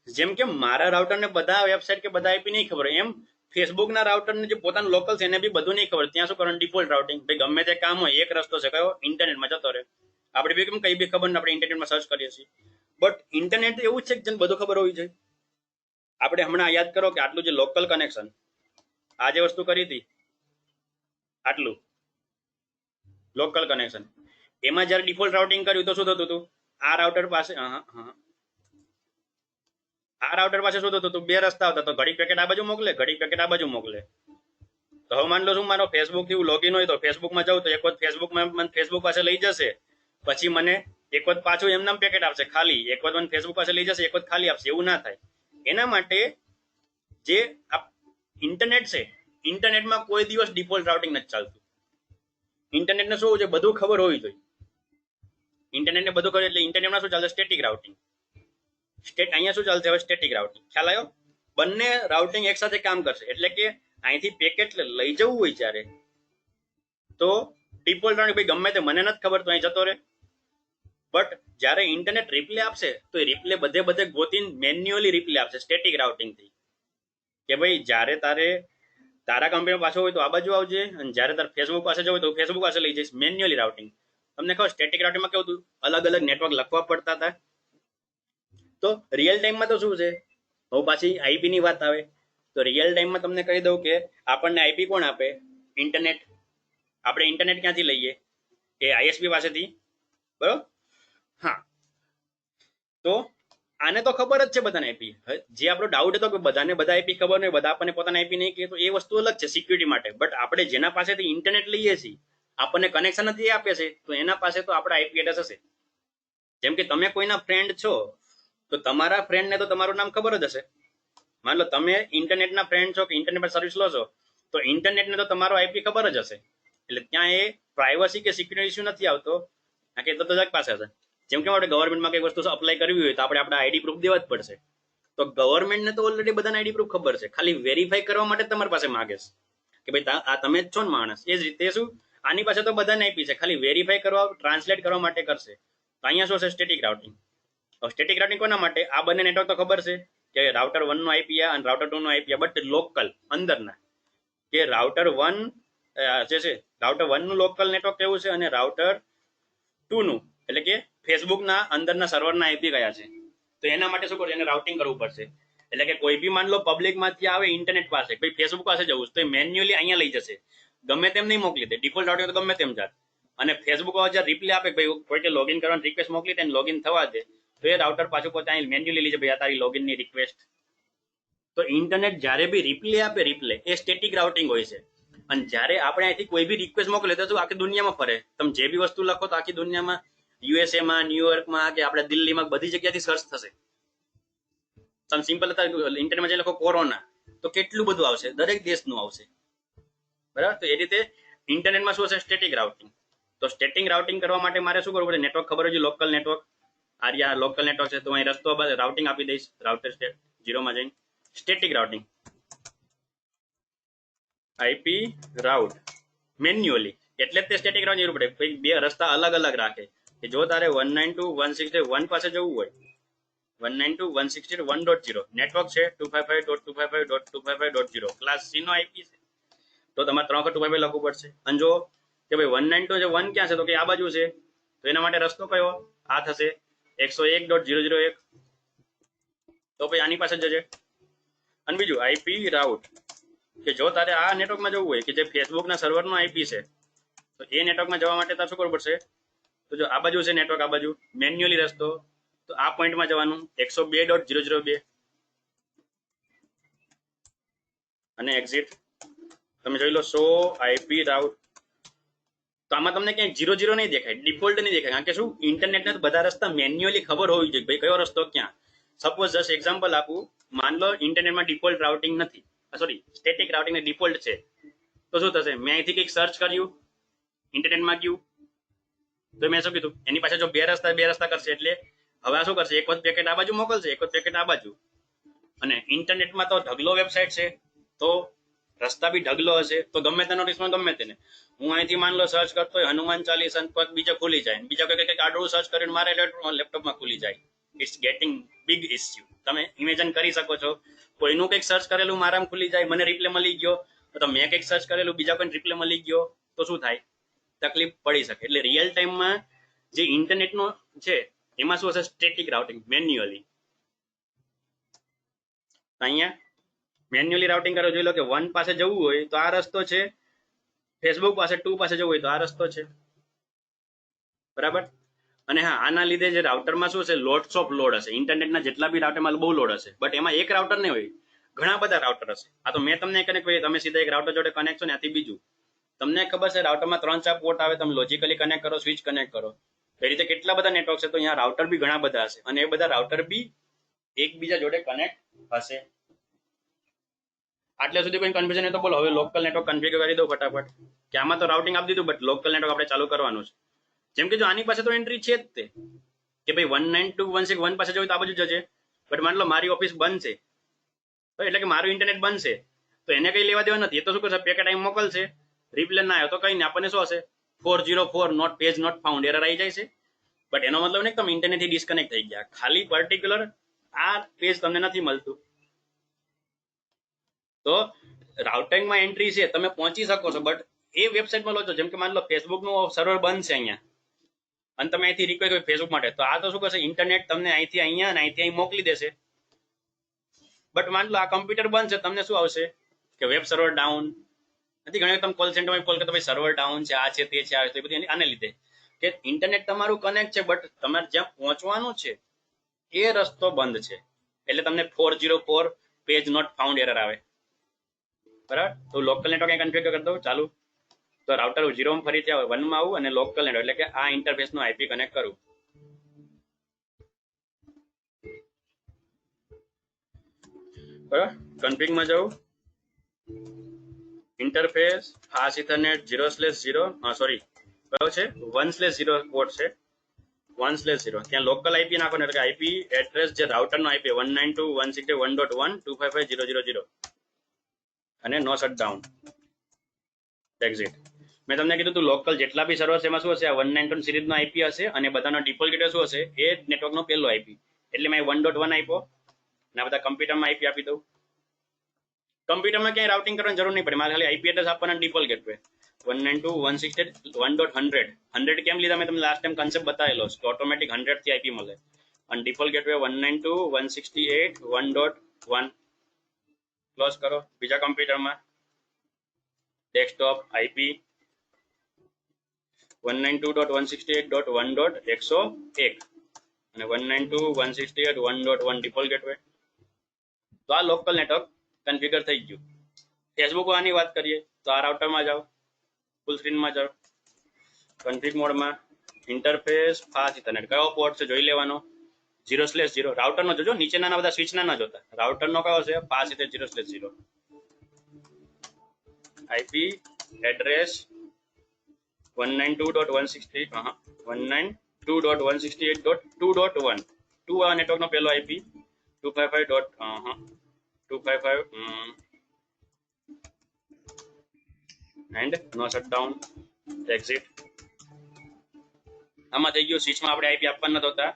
જેમ કે મારા રાઉટરને બધા વેબસાઇટ કે બધા આઈપી નહીં ખબર એમ ફેસબુકના રાઉટરને જે પોતાનું લોકલ છે એને બી બધું નહીં ખબર ત્યાં શું કરવાનું ડિફોલ્ટ રાઉટિંગ ભાઈ ગમે તે કામ હોય એક રસ્તો છે કયો ઇન્ટરનેટમાં જતો રહે આપણે બી કેમ કઈ બી ખબર ને આપણે ઇન્ટરનેટમાં સર્ચ કરીએ છીએ બટ ઇન્ટરનેટ એવું છે કે જેને બધું ખબર હોવી જોઈએ આપણે હમણાં યાદ કરો કે આટલું જે લોકલ કનેક્શન આ જે વસ્તુ કરી હતી આટલું લોકલ કનેક્શન એમાં જ્યારે ડિફોલ્ટ રાઉટિંગ કર્યું તો શું થતું હતું આ રાઉટર પાસે આ રાઉટર પાસે શું થતું હતું બે રસ્તા હતા તો ઘડીક પેકેટ આ બાજુ મોકલે ઘડીક પેકેટ આ બાજુ મોકલે તો હવે માન લો છું મારો ફેસબુક થી લોગિન હોય તો ફેસબુકમાં જાઉં તો એક વખત ફેસબુકમાં મને ફેસબુક પાસે લઈ જશે, પછી મને એક વખત પાછું એમનામ પેકેટ આપશે ખાલી, એક વખત મને ફેસબુક પાસે લઈ જશે, એક વખત ખાલી આપશે, એવું ના થાય. એના માટે જે આ ઇન્ટરનેટ છે, ઇન્ટરનેટમાં કોઈ દિવસ ડિફોલ્ટ રાઉટિંગ નથી ચાલતું. ઇન્ટરનેટને શું છે, બધું ખબર હોવી જોઈએ. ઇન્ટરનેટને બધું ખબર એટલે ઇન્ટરનેટમાં શું ચાલશે, સ્ટેટિક રાઉટિંગ. અહીંયા શું ચાલશે હવે, સ્ટેટિક રાઉટિંગ. ખ્યાલ આવ્યો? બંને રાઉટિંગ એકસાથે કામ કરશે. એટલે કે અહીંથી પેકેટ લઈ જવું હોય જ્યારે તો ડિફોલ્ટ રાઉટિંગ ભાઈ ગમે તે મને નથી ખબર તો અહીં જતો રહે. બટ જ્યારે ઇન્ટરનેટ રિપ્લે આપશે તો એ રિપ્લે બધે ગોતીને મેન્યુઅલી રિપ્લે આપશે સ્ટેટિક રાઉટિંગ થી, કે ભાઈ જ્યારે તારા કંપની પાછો હોય તો આ બાજુ આવજે, અને જ્યારે તારે ફેસબુક પાસે જવું હોય તો ફેસબુક પાસે લઈ જઈશ. Manually routing. તમને ખબર સ્ટેટિક રાઉટિંગમાં કેવું હતું, અલગ અલગ નેટવર્ક લખવા પડતા હતા. તો રિયલ ટાઈમમાં તો શું છે, હવે પાછી આઈપી ની વાત આવે તો રિયલ ટાઈમમાં તમને કહી દઉં કે આપણને આઈપી કોણ આપે, ઇન્ટરનેટ. આપણે ઇન્ટરનેટ ક્યાંથી લઈએ, એ આઈએસપી પાસેથી, બરોબર. હા, તો આને તો ખબર જ છે બધાને આઈપી. જે આપણો ડાઉટ હતો કે બધાને બધા આઈપી ખબર નહીં, બધા આપણને પોતાના આઈપી નહીં કહે, તો એ વસ્તુ અલગ છે સિક્યુરિટી માટે. બટ આપણે જેના પાસેથી ઇન્ટરનેટ લઈએ છીએ, આપણને કનેક્શન નથી આપે છે, તો એના પાસે તો આપણા આઈપી એડ્રેસ હશે. જેમ કે તમે કોઈના ફ્રેન્ડ છો તો તમારા ફ્રેન્ડને તો તમારું નામ ખબર જ હશે. માન લો તમે ઇન્ટરનેટના ફ્રેન્ડ છો કે ઇન્ટરનેટ પર સર્વિસ લો છો, તો ઇન્ટરનેટને તો તમારો આઈપી ખબર જ હશે. એટલે ત્યાં એ પ્રાઇવસી કે સિક્યુરિટી ઇસ્યુ નથી આવતો, કે તો દરેક પાસે હશે. જેમ કે આપણે ગવર્મેન્ટમાં કઈ વસ્તુ અપ્લાય કરવી હોય તો આપણે આપણા આઈડી પ્રૂફ દેવા જ પડશે. તો ગવર્મેન્ટને તો ઓલરેડી બધાને આઈડી પ્રૂફ ખબર છે, ખાલી વેરીફાઈ કરવા માટે તમારી પાસે માંગે છે કે ભાઈ આ તમે જ છો ને માણસ. એ જ રીતે શું આની પાસે તો બધાને આઈપી છે, ખાલી વેરીફાઈ કરવા, ટ્રાન્સલેટ કરવા માટે કરશે. તો અહીંયા શું છે, સ્ટેટિક રાઉટિંગ. સ્ટેટિક રાઉટિંગ કોના માટે, આ બંને નેટવર્ક તો ખબર છે કે રાઉટર 1 નો આઈપી અને રાઉટર 2 નો આઈપી, બટ લોકલ અંદરના કે રાઉટર 1 જે છે, રાઉટર 1 નું લોકલ નેટવર્ક કેવું છે અને રાઉટર 2 નું એટલે કે ફેસબુકના અંદરના સર્વરના આઈપી કયા છે. તો એના માટે શું કરવું, એને રાઉટિંગ કરવું પડશે. એટલે કે કોઈ બી માન લો પબ્લિકમાંથી આવે ઇન્ટરનેટ પાસે, ભાઈ ફેસબુક પાસે જવું તો એ મેન્યુઅલી અહીંયા લઈ જશે, ગમે તેમ નહીં મોકલી દે. ડિફોલ્ટ રાઉટિંગ તો ગમે તેમ જાત. અને ફેસબુક જ્યારે રિપ્લે આપે ભાઈ કોઈ કે લોગિન કરવાની રિક્વેસ્ટ મોકલી તેને લોગિન થવા દે, તો એ રાઉટર પાછું પોતે અહીં મેન્યુઅલી લઈ જાય ભાઈ આ તારી લોગિનની રિક્વેસ્ટ. તો ઇન્ટરનેટ જ્યારે બી રિપ્લે આપે, રિપ્લે એ સ્ટેટિક રાઉટિંગ હોય છે. અને જ્યારે આપણે અહીંથી કોઈ બી રિક્વેસ્ટ મોકલે તો આખી દુનિયામાં ફરે. તમે જે બી વસ્તુ લખો તો આખી દુનિયામાં, યુએસએમાં, ન્યુયોર્કમાં કે આપણે દિલ્હીમાં બધી જગ્યાથી સર્ચ થશે. તમે સિમ્પલ ઇન્ટરનેટમાં જે લખો કોરોના તો કેટલું બધું આવશે, દરેક દેશનું આવશે, બરાબર. તો એ રીતે ઇન્ટરનેટમાં શું હશે, સ્ટેટિક રાઉટિંગ. તો સ્ટેટિક રાઉટિંગ કરવા માટે મારે શું કરવું પડે, નેટવર્ક ખબર હોય, લોકલ નેટવર્ક. આ લોકલ નેટવર્ક છે તો અહીં રસ્તો રાઉટિંગ આપી દઈશ, રાઉટર સ્ટેટ 0 માં જઈને static routing, IP route manually. એટલે તે સ્ટેટિક રાઉટિંગ જરૂર પડે. બે રસ્તા અલગ અલગ રાખે કે જો તારે 192.168.1 પાસે જવું હોય, 192.168.1.0 નેટવર્ક છે, 255.255.255.0 ક્લાસ સી નો આઈપી છે, તો તમારે 3 વખત 255 લખવું પડશે. અને જો કે ભાઈ 192.1 ક્યાં છે તો કે આ બાજુ છે, તો એના માટે રસ્તો કયો, આ થશે 101.001, તો ભાઈ આની પાસે જજે. અને બીજું આઈપી રાઉટ કે જો તારે આ નેટવર્કમાં જવું હોય કે જે ફેસબુકના સર્વરનો આઈપી છે, તો એ નેટવર્કમાં જવા માટે તારે શું કરવું પડશે, તો જો આ બાજુ છે નેટવર્ક, આ બાજુ મેન્યુઅલી રસ્તો, તો આ પોઈન્ટમાં જવાનું 102.002 અને એક્ઝિટ. તમે જોઈ લો શો આઈપી રાઉટ. તો આમાં તમને ક્યાંય 00 નહીં દેખાય, ડિફોલ્ટ નહીં દેખાય, કારણ કે શું ઇન્ટરનેટને બધા રસ્તા મેન્યુઅલી ખબર હોવી જોઈએ ભાઈ કયો રસ્તો ક્યાં. સપોઝ જસ્ટ એક્ઝામ્પલ આપું, માન લો ઇન્ટરનેટમાં ડિફોલ્ટ રાઉટિંગ નથી, સોરી સ્ટેટિક રાઉટિંગ ને ડિફોલ્ટ છે, તો શું થશે, મેં અહીંથી કંઈક સર્ચ કર્યું, ઇન્ટરનેટમાં ગયું, તો મેં શું કીધું એની પાસે જો બે રસ્તા કરશે, એટલે હવે આ શું કરશે, એક વખત પેકેટ આ બાજુ મોકલશે, એક વખત પેકેટ આ બાજુ. અને ઇન્ટરનેટમાં તો ઢગલો વેબસાઇટ છે, તો રસ્તા બી ઢગલો હશે, તો ગમે તેનો રિસ્પોન્સ ગમે તેને. હું અહીંથી માન લો સર્ચ કરતો હોય હનુમાન ચાલીસા પદ બીજો ખુલી જાય, બીજા કંઈક આડું સર્ચ કરીને મારે લેપટોપમાં ખુલી જાય. It's getting big issue. તમે ઇમેજિન કરી શકો છો, કોઈનું કંઈક સર્ચ કરેલું મારામાં ખુલી જાય, મને રિપ્લે મળી ગયો, તો મેં કંઈક સર્ચ કરેલું બીજા કોઈને રિપ્લે મળી ગયો, તો શું થાય, તકલીફ પડી શકે. એટલે રિયલ ટાઈમમાં જે ઇન્ટરનેટનો છે એમાં શું હશે, સ્ટેટિક રાઉટિંગ મેન્યુઅલી. અહીંયા મેન્યુઅલી રાઉટિંગ કરો, જોઈ લો કે 1 પાસે જવું હોય તો આ રસ્તો છે, ફેસબુક પાસે 2 પાસે જવું હોય તો આ રસ્તો છે, બરાબર. અને હા, આના લીધે જે રાઉટરમાં શું છે, લોટ્સ ઓફ લોડ હશે, ઇન્ટરનેટના જેટલા બી રાઉટરમાં બહુ લોડ હશે, બટ એમાં એક રાઉટર નહીં હોય, ઘણા બધા રાઉટર હશે. આ તો મેં તમને કનેક્ટ કરી, તમે સીધા એક રાઉટર જોડે કનેક્ટ છો ને આથી બીજું તમને ખબર છે રાઉટરમાં 3-4 પોર્ટ આવે, તમે લોજિકલી કનેક્ટ કરો, સ્વિચ કનેક્ટ કરો, એ રીતે કેટલા બધા નેટવર્ક છે. તો અહીંયા રાઉટર બી ઘણા બધા હશે અને એ બધા રાઉટર બી એકબીજા જોડે કનેક્ટ હશે. આટલે સુધી કોઈ કન્ફ્યુઝન નહીં તો બોલો હવે લોકલ નેટવર્ક કન્ફિગર કરી દો ફટાફટ, કે આમાં તો રાઉટિંગ આપી દીધું બટ લોકલ નેટવર્ક આપણે ચાલુ કરવાનું છે. જેમ કે જો આની પાસે તો એન્ટ્રી છે જ તે કે ભાઈ 192.161 પાસે જવું તો આ બાજુ જજે, બટ માન લો મારી ઓફિસ બંધ છે તો એટલે કે મારું ઇન્ટરનેટ બંધ છે તો એને કઈ લેવા દેવા નથી. એ તો શું કરશે, પેકેટ અહીં મોકલશે, રિપ્લે ના આવ્યો તો કઈ નહીં, આપણને શું હશે 404 not page not found error આવી જાય છે. બટ એનો મતલબ નહીં કે તમે ઇન્ટરનેટ થી ડિસ્કનેક્ટ થઈ ગયા, ખાલી પર્ટિક્યુલર આ પેજ તમને નથી મળતું. તો રાઉટિંગમાં એન્ટ્રી છે, તમે પહોંચી શકો છો બટ એ વેબસાઇટમાં લો છો. જેમ કે માન લો ફેસબુક નું સર્વર બંધ છે અહીંયા અને તમે અહીંથી રિક્વેસ્ટ હોય ફેસબુક માટે, તો આ તો શું કરશે ઇન્ટરનેટ તમને અહીંથી અહીંયા અને અહીંથી અહીં મોકલી દેશે. બટ માન લો આ કમ્પ્યુટર બંધ છે, તમને શું આવશે કે વેબ સર્વર ડાઉન નથી. ઘણી તમે કોલ સેન્ટરમાં કોલ કરતા ભાઈ સર્વર ડાઉન છે, આ છે તે છે, આ બધી આને લીધે કે ઇન્ટરનેટ તમારું કનેક્ટ છે બટ તમારે જ્યાં પહોંચવાનું છે એ રસ્તો બંધ છે, એટલે તમને 404 પેજ નોટ ફાઉન્ડ એરર આવે. બરાબર, તો લોકલ નેટવર્ક કન્ફિગર કરી દઉં ચાલુ. તો રાઉટર 0 માં ફરીથી આવે, 1 માં આવું અને લોકલ નેટવર્ક એટલે કે આ ઇન્ટરફેસ નો આઈપી કનેક્ટ કરું. બરાબર, કન્ફિગ માં જાઉં, ઇન્ટરફેસ ફાસ્ટ ઇથરનેટ 0/0 સોરી કયો છે 1/0 પોર્ટ છે 1/0. ત્યાં લોકલ આઈપી નાખવાનું એટલે કે આઈપી એડ્રેસ જે રાઉટર નો આઈપી 192.168.1.255.000 અને નો શટડાઉન એક્ઝિટ. મેં તમને કીધું તું લોકલ જેટલા બી સર્વર એમાં શું હશે આ 192 સિરીઝ નો આઈપી હશે અને બધાનો ડિફોલ્ટ ગેટવે શું હશે એ નેટવર્ક નો પહેલો આઈપી, એટલે મેં 1.1 આપ્યો અને બધા કમ્પ્યુટરમાં આઈપી આપી દઉં. કમ્પ્યુટરમાં ક્યાંય રાઉટિંગ કરવાની જરૂર નહીં પડે, મારે ખાલી આઈપી એડ્રેસ આપવાના ડિફોલ્ટ ગેટવે 192.168.1.100. 100 કેમ લીધા મેં તમને લાસ્ટ ટાઈમ કન્સેપ્ટ બતાવેલો છે, ઓટોમેટિક 100 થી આઈપી મળે અને ડિફોલ્ટ ગેટવે 192.168.1.1. ક્લોઝ કરો. બીજા કમ્પ્યુટરમાં ડેસ્કટોપ આઈપી 192.168.1.101 અને 192.168.1.1 ડિફોલ્ટ ગેટવે. તો આ લોકલ નેટવર્ક કન્ફિગર થઈ ગયું. ફેસબુક આની વાત કરીએ તો આ રાઉટરમાં જાઓ, ફૂલ સ્ક્રીનમાં જાઓ, કન્ફિગ મોડમાં ઇન્ટરફેસ ફાસ્ટ ઇથરનેટ કયો પોર્ટ છે જોઈ લેવાનો 0/0. રાઉટરનો જોજો, નીચેના બધા સ્વિચના ના જોતા, રાઉટરનો કયો છે ફાસ્ટ ઇથર 0/0. આઈપી એડ્રેસ 192.168.2.1 2 આ નેટવર્કનો પહેલો IP 255 and no shutdown exit. આમાં થઈ ગયું. સ્વિચમાં આપણે આઈપી આપવાના નથી હોતા.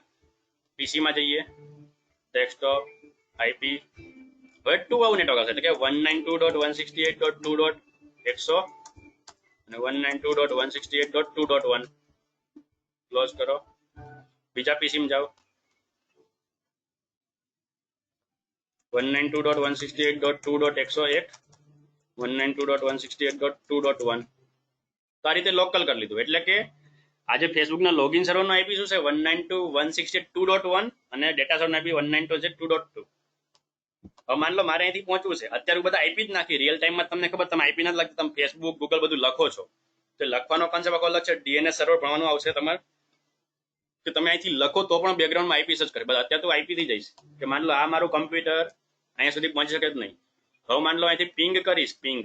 પીસીમાં જઈએ, ડેસ્કટોપ આઈપી, હવે 2 આવું નેટવર્ક હશે એટલે કે 192.168.2.100 અને 192.168.2.1. ક્લોઝ કરો. બીજા પીસીમાં જાઓ, 192.168.2.101 192.168.2.1. તો આ રીતે લોકલ કરી લીધું. એટલે કે આજે ફેસબુકના લોગિન સર્વરનો આઈપી શું છે 192.168.2.1 અને ડેટા સર્વરનો આઈપી 192.2.2. હવે માન લો મારે અહીંથી પહોંચવું છે, અત્યારે બધા આઈપી જ નાખી રિયલ ટાઈમમાં. તમને ખબર તમે આઈપી નથી લખતા, તમે ફેસબુક ગૂગલ બધું લખો છો તો લખવાનો કોન્સેપ્ટ આખો અલગ છે. ડીએનએસ સર્વર ભણવાનું આવશે તમારે કે તમે અહીંથી લખો તો પણ બેકગ્રાઉન્ડમાં આઈપી સર્ચ કરે. બસ અત્યારે તો આઈપી થઈ જઈશ કે માન લો આ મારું કમ્પ્યુટર અહીંયા સુધી પહોંચી શકે જ નહીં. હવે માન લો અહીંથી પિંગ કરીશ, પિંગ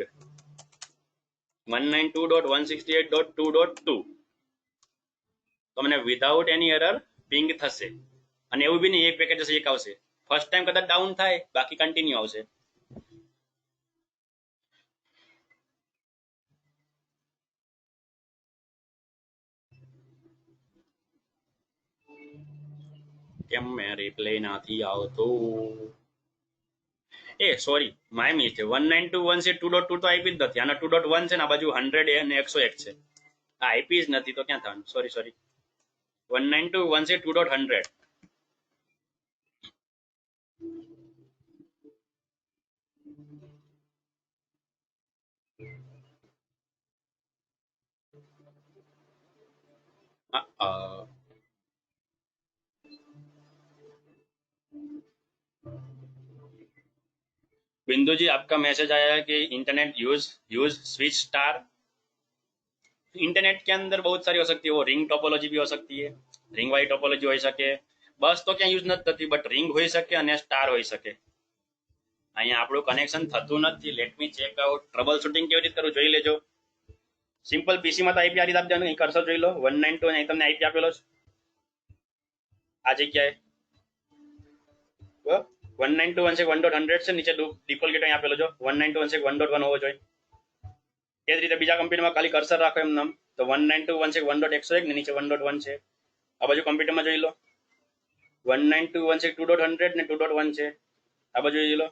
192.168.2.2 તો મને વિધાઉટ એની એરર પિંગ થશે. અને એવું બી નહીં એક પેકેટ જશે એક આવશે, ફર્સ્ટ ટાઈમ કદાચ ડાઉન થાય બાકી કન્ટિન્યુ આવશે. કેમ મેં રિપ્લે નથી આવતો? એ સોરી માય મિસ છે. 192.168.2.2 તો આઈપી જ નથી, આના 2.1 છે ને આ બાજુ 100 અને 101 છે, આ આઈપી જ નથી તો ક્યાં થવાનું? સોરી 192.168.2.100. बिंदु जी, आपका मैसेज आया है कि internet use use switch star. Internet के अंदर बहुत सारी हो सकती है, वो रिंग टोपोलॉजी भी हो सकती है, रिंग वाली टोपोलॉजी हो सके, बस तो क्या यूज નથી થતી, બટ રિંગ હોઈ શકે અને સ્ટાર હોઈ શકે। અહીંયા આપણું કનેક્શન થતું નથી। Late me check out trouble shooting કેવી રીતે કરવું જોઈ લેજો। સિમ્પલ પીસી માં તો આઈપી આ રીતે આપી દેવાનું, અહીં કરશો જોઈ લો 192 અહીં તમને આઈપી આપેલો છે આ જગ્યાએ 192.1.100 છે, નીચે ડિફોલ્ટ ગેટ અહીં આપેલો જો 192.1.1 હોવો જોઈએ। એ જ રીતે બીજા કમ્પ્યુટરમાં ખાલી કર્સર રાખો એમ નામ, તો 192.1.101 ને નીચે 1.1 છે। આ બાજુ કમ્પ્યુટરમાં જોઈ લો 192.162.100 ને 2.1 છે। આ બાજુ જોઈ લો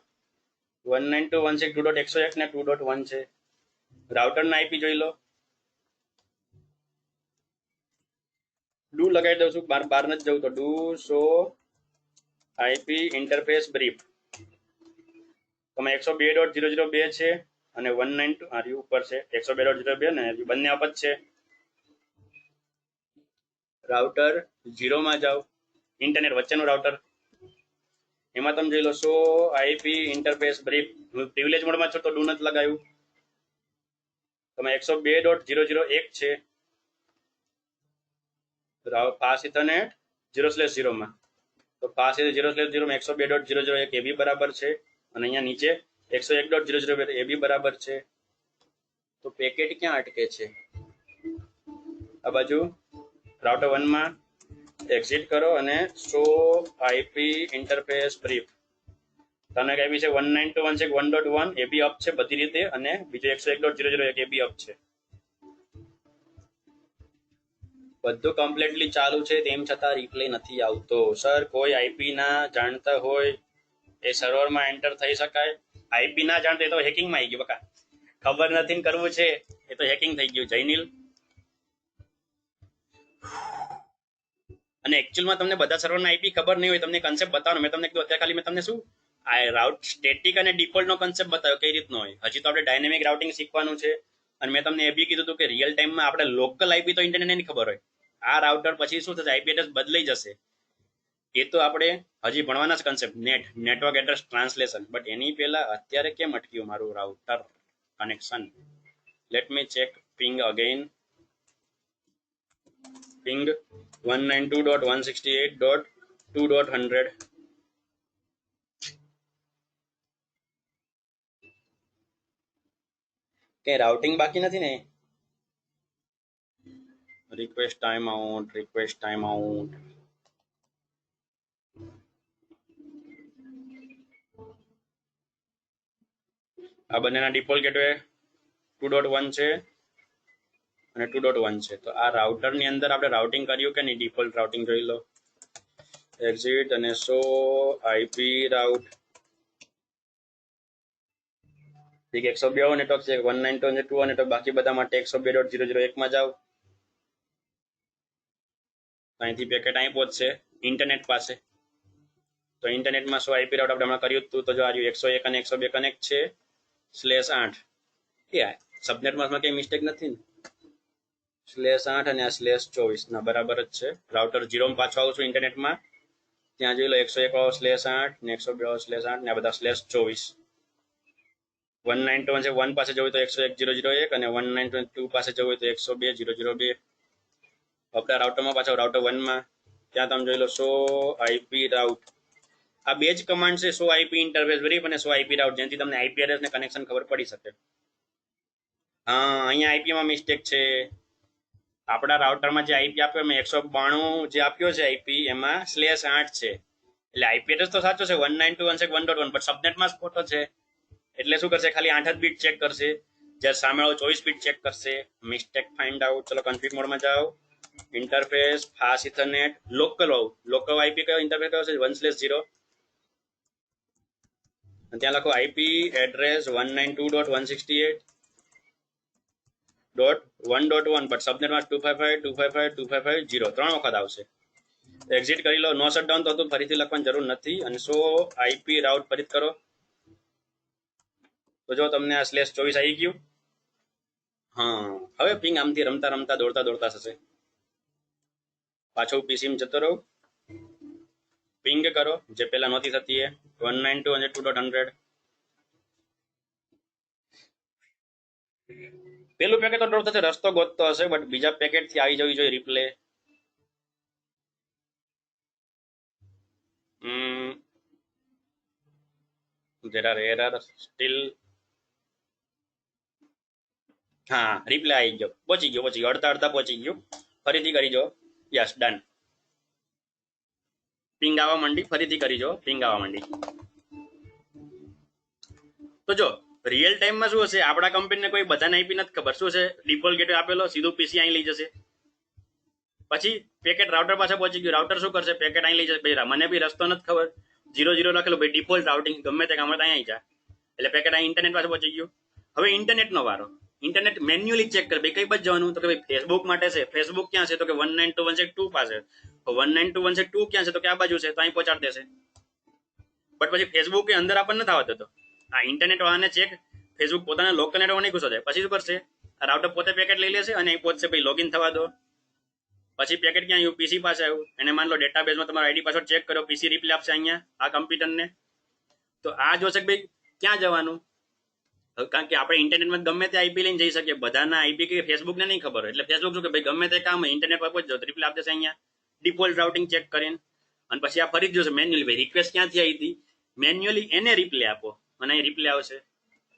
192.162.101 ને 2.1 છે। રાઉટરના આઈપી જોઈ લો, ડુ લગાવી દઉં છું, બાર નથી જવું તો do show IP interface brief, તમે 102.0.0.2 છે અને 192 આ ઉપર છે 102.0.0.2 ને બંને અપ જ છે। રાઉટર 0 માં જાઓ, ઇન્ટરનેટ વચ્ચેનું રાઉટર, એમાં તમે જોઈ લો show IP interface brief, privilege મોડમાં છો તો ડુ નથી લગાવ્યું, તમે 102.0.0.1 છે ફાસ્ટ ઇથરનેટ 0/0 માં, તો ફાસ્ટ 0/0 માં 102.0.0.1 એ બી બરાબર છે અને અહીંયા નીચે 101.0.0 એ બી બરાબર છે। તો પેકેટ ક્યાં અટકે છે? આ બાજુ રાઉટર 1 માં એક્ઝિટ કરો અને શો આઈપી ઇન્ટરફેસ બ્રીફ, તમને આઈપી છે 192.1.1 એ બી અપ છે બધી રીતે, અને બીજો 101.0.0.1 એ બી અપ છે, બધું કમ્પ્લીટલી ચાલુ છે તેમ છતાં રિપ્લે નથી આવતો। સર કોઈ આઈપી ના જાણતા હોય એ સર્વરમાં એન્ટર થઈ શકાય? આઈપી ના જાણતો એ તો હેકિંગમાં આવી ગયું, બકા ખબર નથી ને કરવું છે એ તો હેકિંગ થઈ ગયું જયનીલ। અને એકચ્યુઅલમાં તમને બધા સર્વરના આઈપી ખબર નહીં હોય, તમને કન્સેપ્ટ બતાવવાનો મેં તમને કીધું, અત્યારે ખાલી મેં તમને શું આ રાઉટ સ્ટેટિક અને ડિફોલ્ટનો કન્સેપ્ટ બતાવ્યો કઈ રીતનો હોય, હજી તો આપણે ડાયનેમિક રાઉટિંગ શીખવાનું છે। અને મેં તમને એ બી કીધું હતું કે રિયલ ટાઈમમાં આપણે લોકલ આઈપી તો ઇન્ટરનેટને નહીં ખબર હોય, આ રાઉટર પછી શું થશે આઈપી એડ્રેસ બદલાઈ જશે, એ તો આપણે હજી ભણવાના જ concept network address translation, but એની પહેલા અત્યારે કેમ અટક્યું મારું router connection? Let me check ping again, ping 192.168.2.100, કઈ રાઉટિંગ બાકી નથી ને? Request time out, request time out, આ બંનેના ડિફોલ્ટ ગેટવે 2.1 છે અને 2.1 છે, તો આ રાઉટરની અંદર આપણે રાઉટિંગ કર્યું કે નહીં? ડિફોલ્ટ રાઉટિંગ જોઈ લો, એક્ઝિટ અને શો આઈપી રાઉટ, ઠીક 102 નેટવર્ક છે, 192 નેટવર્ક, બાકી બધા માટે 102.0.0.1 માં જાઓ, અહીંથી પેકેટ અહીં પહોંચશે ઇન્ટરનેટ પાસે, તો ઇન્ટરનેટમાં શો આઈપી રાઉટ આપણે હમણાં કર્યું હતું, તો જો આ 101 અને 102 કનેક્ટ છે /8, એ સબનેટમાં કઈ મિસ્ટેક નથી ને? /8 અને આ /24 ના બરાબર જ છે। રાઉટર 0 માં પાછો આવું છું ઇન્ટરનેટમાં, ત્યાં જોઈ લો 101/8 ને 102/8 ને આ બધા /24, 192.1 પાસે જવું તો 101.0.0.1 અને 192 પાસે જવું હોય તો 102.0.0.2, આપણા રાઉટરમાં પાછો રાઉટર 1 માં, ત્યાં તમે જોઈ લો શો આઈપી રાઉટ, આ બે જ કમાન્ડ છે, શો આઈપી ઇન્ટરફેસ બ્રીફ અને શો આઈપી રાઉટ, જેનાથી તમને આઈપી એડ્રેસ ને કનેક્શન ખબર પડી શકે। હા, અહીંયા આઈપીમાં મિસ્ટેક છે, આપણા રાઉટરમાં જે આઈપી આપ્યો એમાં 192 જે આપ્યો છે આઈપી એમાં /8 છે, એટલે આઈપી એડ્રેસ તો સાચો છે 192.168.1, પણ સબનેટમાં જ ખોટો છે, એટલે શું કરશે ખાલી 8 જ બીટ ચેક કરશે, જ્યારે સામેવાળો 24 બીટ ચેક કરશે। મિસ્ટેક ફાઇન્ડ આઉટ, ચલો કન્ફિગ મોડમાં જાઓ, interface fast ethernet local IP કયો ઇન્ટરફેસ કયો છે 1/0, ત્યાં લખો આઈપી એડ્રેસ 192.168.1.1, બટ સબનેટમાં 255.255.255.0 3 વખત આવશે। એક્ઝિટ કરી લો, નો શટડાઉન તો હતું, ફરીથી લખવાની જરૂર નથી, અને શો આઈપી રાઉટ ફરીથી કરો, તો જો તમને આ /24 આવી ગયું। હા, હવે પિંગ આમથી રમતા રમતા દોડતા દોડતા થશે, પાછો પીસીમાં જતો રહો, પિંગ કરો જે પહેલા નહોતી થતી એ 192 અને 2.100, પેલું પેકેટ તો ડ્રોપ થશે, રસ્તો ગોતતો હશે, બટ બીજા પેકેટ થી આવી જવી જોઈએ replay. there are error still. હા રિપ્લે આવી ગયો, પહોંચી ગયો, અડધા અડધા પહોંચી ગયું. ફરીથી કરી જો. Yes done. પિંગ આવવા માંડી, ફરીથી કરી જો. પિંગ આવવા માંડી. તો જો રિયલ ટાઈમમાં શું હશે, આપણા કંપનીને કોઈ બધાને આઈપી નથી ખબર, શું છે ડિફોલ્ટ ગેટવે આપેલો, સીધું પીસી અહીં લઈ જશે. પછી પેકેટ રાઉટર પાસે પહોંચી ગયું, રાઉટર શું કરશે, પેકેટ અહીં લઈ જશે. ભાઈ મને બી રસ્તો નથી ખબર, 0 લખેલું, ભાઈ ડિફોલ્ટ રાઉટિંગ ગમે તે કામ અહીં જા, એટલે પેકેટ અહીં ઇન્ટરનેટ પાસે પહોંચી ગયું. હવે ઇન્ટરનેટનો વારો. ઇન્ટરનેટ મેન્યુઅલી ચેક કરે, ભાઈ કઈ બાજુ જવાનું, તો કે ભાઈ ફેસબુક માટે છે, ફેસબુક ક્યાં છે, તો કે 192.168.2 પાસે. 192.168.2 ક્યાં છે, તો કે આ બાજુ છે, તો અહીં પહોંચાડી દેશે. બટ પછી ફેસબુક એ અંદર આપણને નથી આવતો, આ ઇન્ટરનેટ વાળાને ચેક, ફેસબુક પોતાના લોકલ નેટવર્ક નહીં ઘૂસો જાય. પછી શું કરશે, રાઉટર પોતે પેકેટ લઈ લેશે અને અહીં પહોંચશે, ભાઈ લોગિન થવા દો. પછી પેકેટ ક્યાં આવ્યું, પીસી પાસે આવ્યું, એને માન લો ડેટાબેઝમાં તમારો આઈડી પાસવર્ડ ચેક કર્યો, પીસી રિપ્લે આપશે અહીંયા આ કમ્પ્યુટરને. તો આ જોશે ભાઈ ક્યાં જવાનું, કારણ કે આપણે ઇન્ટરનેટમાં ગમે તે આઈપી લઈને જઈ શકીએ, બધાના આઈપી કે ફેસબુકને નહીં ખબર હોય, એટલે ફેસબુક શું કે ભાઈ ગમે તે કામ ઇન્ટરનેટ પર પહોંચજો, રિપ્લે આપી દેશે અહીંયા ડિફોલ્ટ રાઉટિંગ ચેક કરીને. અને પછી આ ફરી જોશે મેન્યુઅલી, ભાઈ રિક્વેસ્ટ ક્યાંથી આવી હતી, મેન્યુઅલી એને રિપ્લે આપો અને અહીં રિપ્લે આવશે.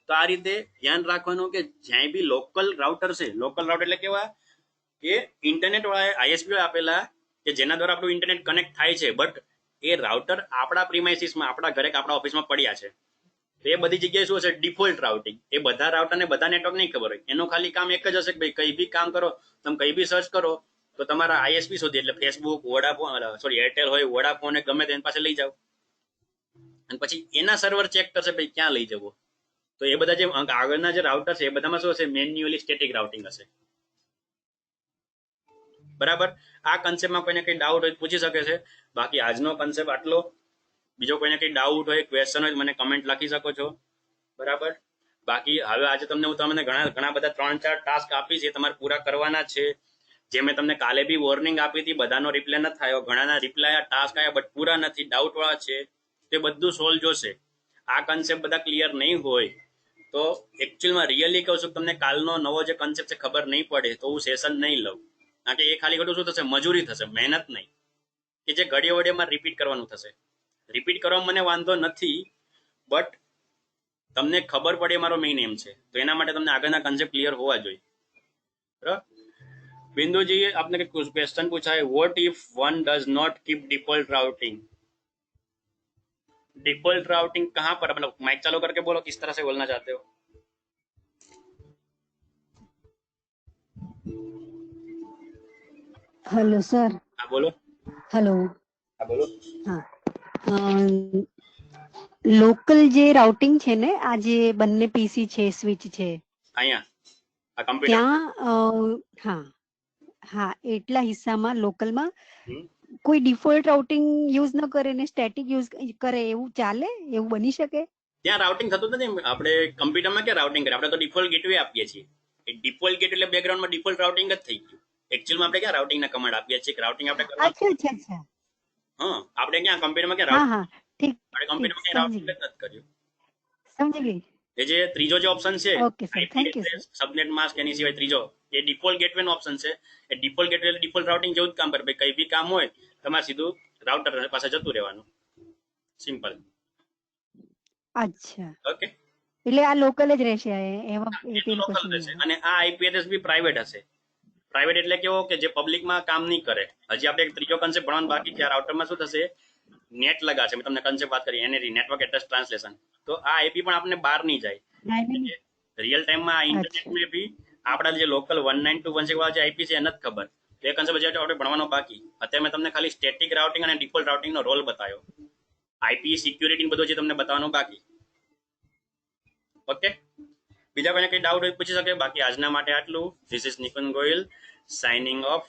તો આ રીતે ધ્યાન રાખવાનું કે જ્યાં બી લોકલ રાઉટર છે, લોકલ રાઉટર એટલે કેવા કે ઇન્ટરનેટ વાળા આઈએસપી આપેલા કે જેના દ્વારા આપણું ઇન્ટરનેટ કનેક્ટ થાય છે, બટ એ રાઉટર આપણા પ્રીમાઇસીસમાં, આપણા ઘરે, આપણા ઓફિસમાં પડ્યા છે. તો એ બધી જગ્યાએ શું હશે, ડિફોલ્ટ રાઉટિંગ. એ બધા રાઉટરને બધા નેટવર્ક નહીં ખબર હોય, એનું ખાલી કામ એક જ હશે કે ભાઈ કઈ બી કામ કરો, તમે કઈ બી સર્ચ કરો તો તમારા આઈએસપી શોધી, એટલે ફેસબુક, વોડાફોન, સોરી એરટેલ હોય, વોડાફોન ગમે તેની પાસે લઈ જાઓ, અને પછી એના સર્વર ચેક કરશે ભાઈ ક્યાં લઈ જવો. તો એ બધા જે આગળના જે રાઉટર છે એ બધામાં શું હશે, મેન્યુઅલી સ્ટેટિક રાઉટિંગ હશે. બરાબર. આ કન્સેપ્ટમાં કોઈને કઈ ડાઉટ હોય પૂછી શકે છે. બાકી આજનો કન્સેપ્ટ આટલો. બીજો કોઈને કઈ ડાઉટ હોય, ક્વેશ્ચન હોય, મને કમેન્ટ લખી શકો છો. બરાબર. બાકી હવે આજે તમને હું તમને ઘણા બધા 3-4 ટાસ્ક આપી છે, તમારે પૂરા કરવાના છે. જે મેં તમને કાલે બી વોર્નિંગ આપી હતી, બધાનો રિપ્લે નથી થયો, ઘણાના રિપ્લાય ટાસ્ક આવ્યા બટ પૂરા નથી, ડાઉટ વાળા છે, તે બધું સોલ્વ જોશે. આ કન્સેપ્ટ બધા ક્લિયર નહીં હોય તો એકચ્યુઅલમાં રિયલી કહું છું, તમને કાલનો નવો જે કન્સેપ્ટ છે ખબર નહીં પડે તો હું સેશન નહીં લઉં, કારણ કે એ ખાલી ખોટું શું થશે, મજૂરી થશે, મહેનત નહીં, કે જે ઘડીએ વડીએમાં રિપીટ કરવાનું થશે. રિપીટ કરવામાં મને વાંધો નથી, બટ તમને ખબર પડે મારો મેઇન એમ છે. તો એના માટે તમને આગળના કન્સેપ્ટ ક્લિયર હોવા જોઈએ. બરાબર. बिंदु जी आपने क्वेश्चन पूछा है, what if one does not keep default routing. Default routing कहाँ पर, मतलब माइक चालू करके बोलो किस तरह से बोलना चाहते हो. Hello sir. हाँ बोलो. हेलो. हाँ बोलो. हाँ, લોકલ જે રાઉટિંગ છે ને, આ જે બંને પીસી છે, સ્વિચ છે અહીંયા આ કમ્પ્યુટર ત્યાં હા હા એટલા હિસ્સામાં લોકલમાં કોઈ ડિફોલ્ટ રાઉટિંગ યુઝ ન કરે ને સ્ટેટિક યુઝ કરે, એવું ચાલે? એવું બની શકે? ત્યાં રાઉટિંગ થતું નથી. આપણે કમ્પ્યુટરમાં ક્યાં રાઉટિંગ કરે, આપણે તો ડિફોલ્ટ ગેટવે આપીએ છીએ. એ ડિફોલ્ટ ગેટવે એટલે બેકગ્રાઉન્ડમાં ડિફોલ્ટ રાઉટિંગ જ થઈ ગયું. એકચ્યુઅલમાં આપણે ક્યાં રાઉટિંગના કમાન્ડ આપીએ છીએ, રાઉટિંગ આપણે કરવા. અચ્છા. હા, આપણે ક્યાં કમ્પ્યુટરમાં ક્યાં હા ઠીક, આપણે કમ્પ્યુટરમાં ક્યાં રાઉટિંગ જ નથી કર્યું. સમજી ગઈ. એ જે ત્રીજો જે ઓપ્શન છે, okay sir, thank you sir. Subnet mask, એની સિવાય ત્રીજો એ ડિફોલ્ટ ગેટવે નો ઓપ્શન છે. એ ડિફોલ્ટ ગેટવે એટલે ડિફોલ્ટ રાઉટિંગ જેવું જ કામ કરે. ભાઈ કઈ બી કામ હોય તમારે સીધું રાઉટર પાસે જતું રહેવાનું, સિમ્પલ. અચ્છા, ઓકે, એટલે આ લોકલ જ રહેશે એવા લોકલ રહેશે. અને આ આઈપી એડ્રેસ બી પ્રાઇવેટ હશે. પ્રાઇવેટ એટલે કેવો કે જે પબ્લિકમાં કામ નહીં કરે. હજી આપણે એક ત્રીજો કન્સેપ્ટ ભણવાનું બાકી છે. આ રાઉટરમાં શું થશે, નેટ લગાશે. મેં તમને કન્સેપ્ટ વાત કરી, એનએરી, નેટવર્ક એડ્રેસ ટ્રાન્સલેશન. તો આ આઈપી પણ આપણે બહાર નહીં જાય. રિયલ ટાઈમમાં આ ઇન્ટરનેટમાં બી આપણા જે લોકલ 192.168 વાળા જે આઈપી છે એ નથી ખબર. તો એ કન્સેપ્ટ હજી આપણે ભણવાનો બાકી. અત્યારે મેં તમને ખાલી સ્ટેટિક રાઉટિંગ અને ડિફોલ્ટ રાઉટિંગનો રોલ બતાવ્યો. આઈપી સિક્યુરિટી બધું જે તમને બતાવવાનું બાકી. ઓકે, બીજા કોઈને કઈ ડાઉટ હોય પૂછી શકે. બાકી આજના માટે આટલું. This is Nikunj Goyal signing of.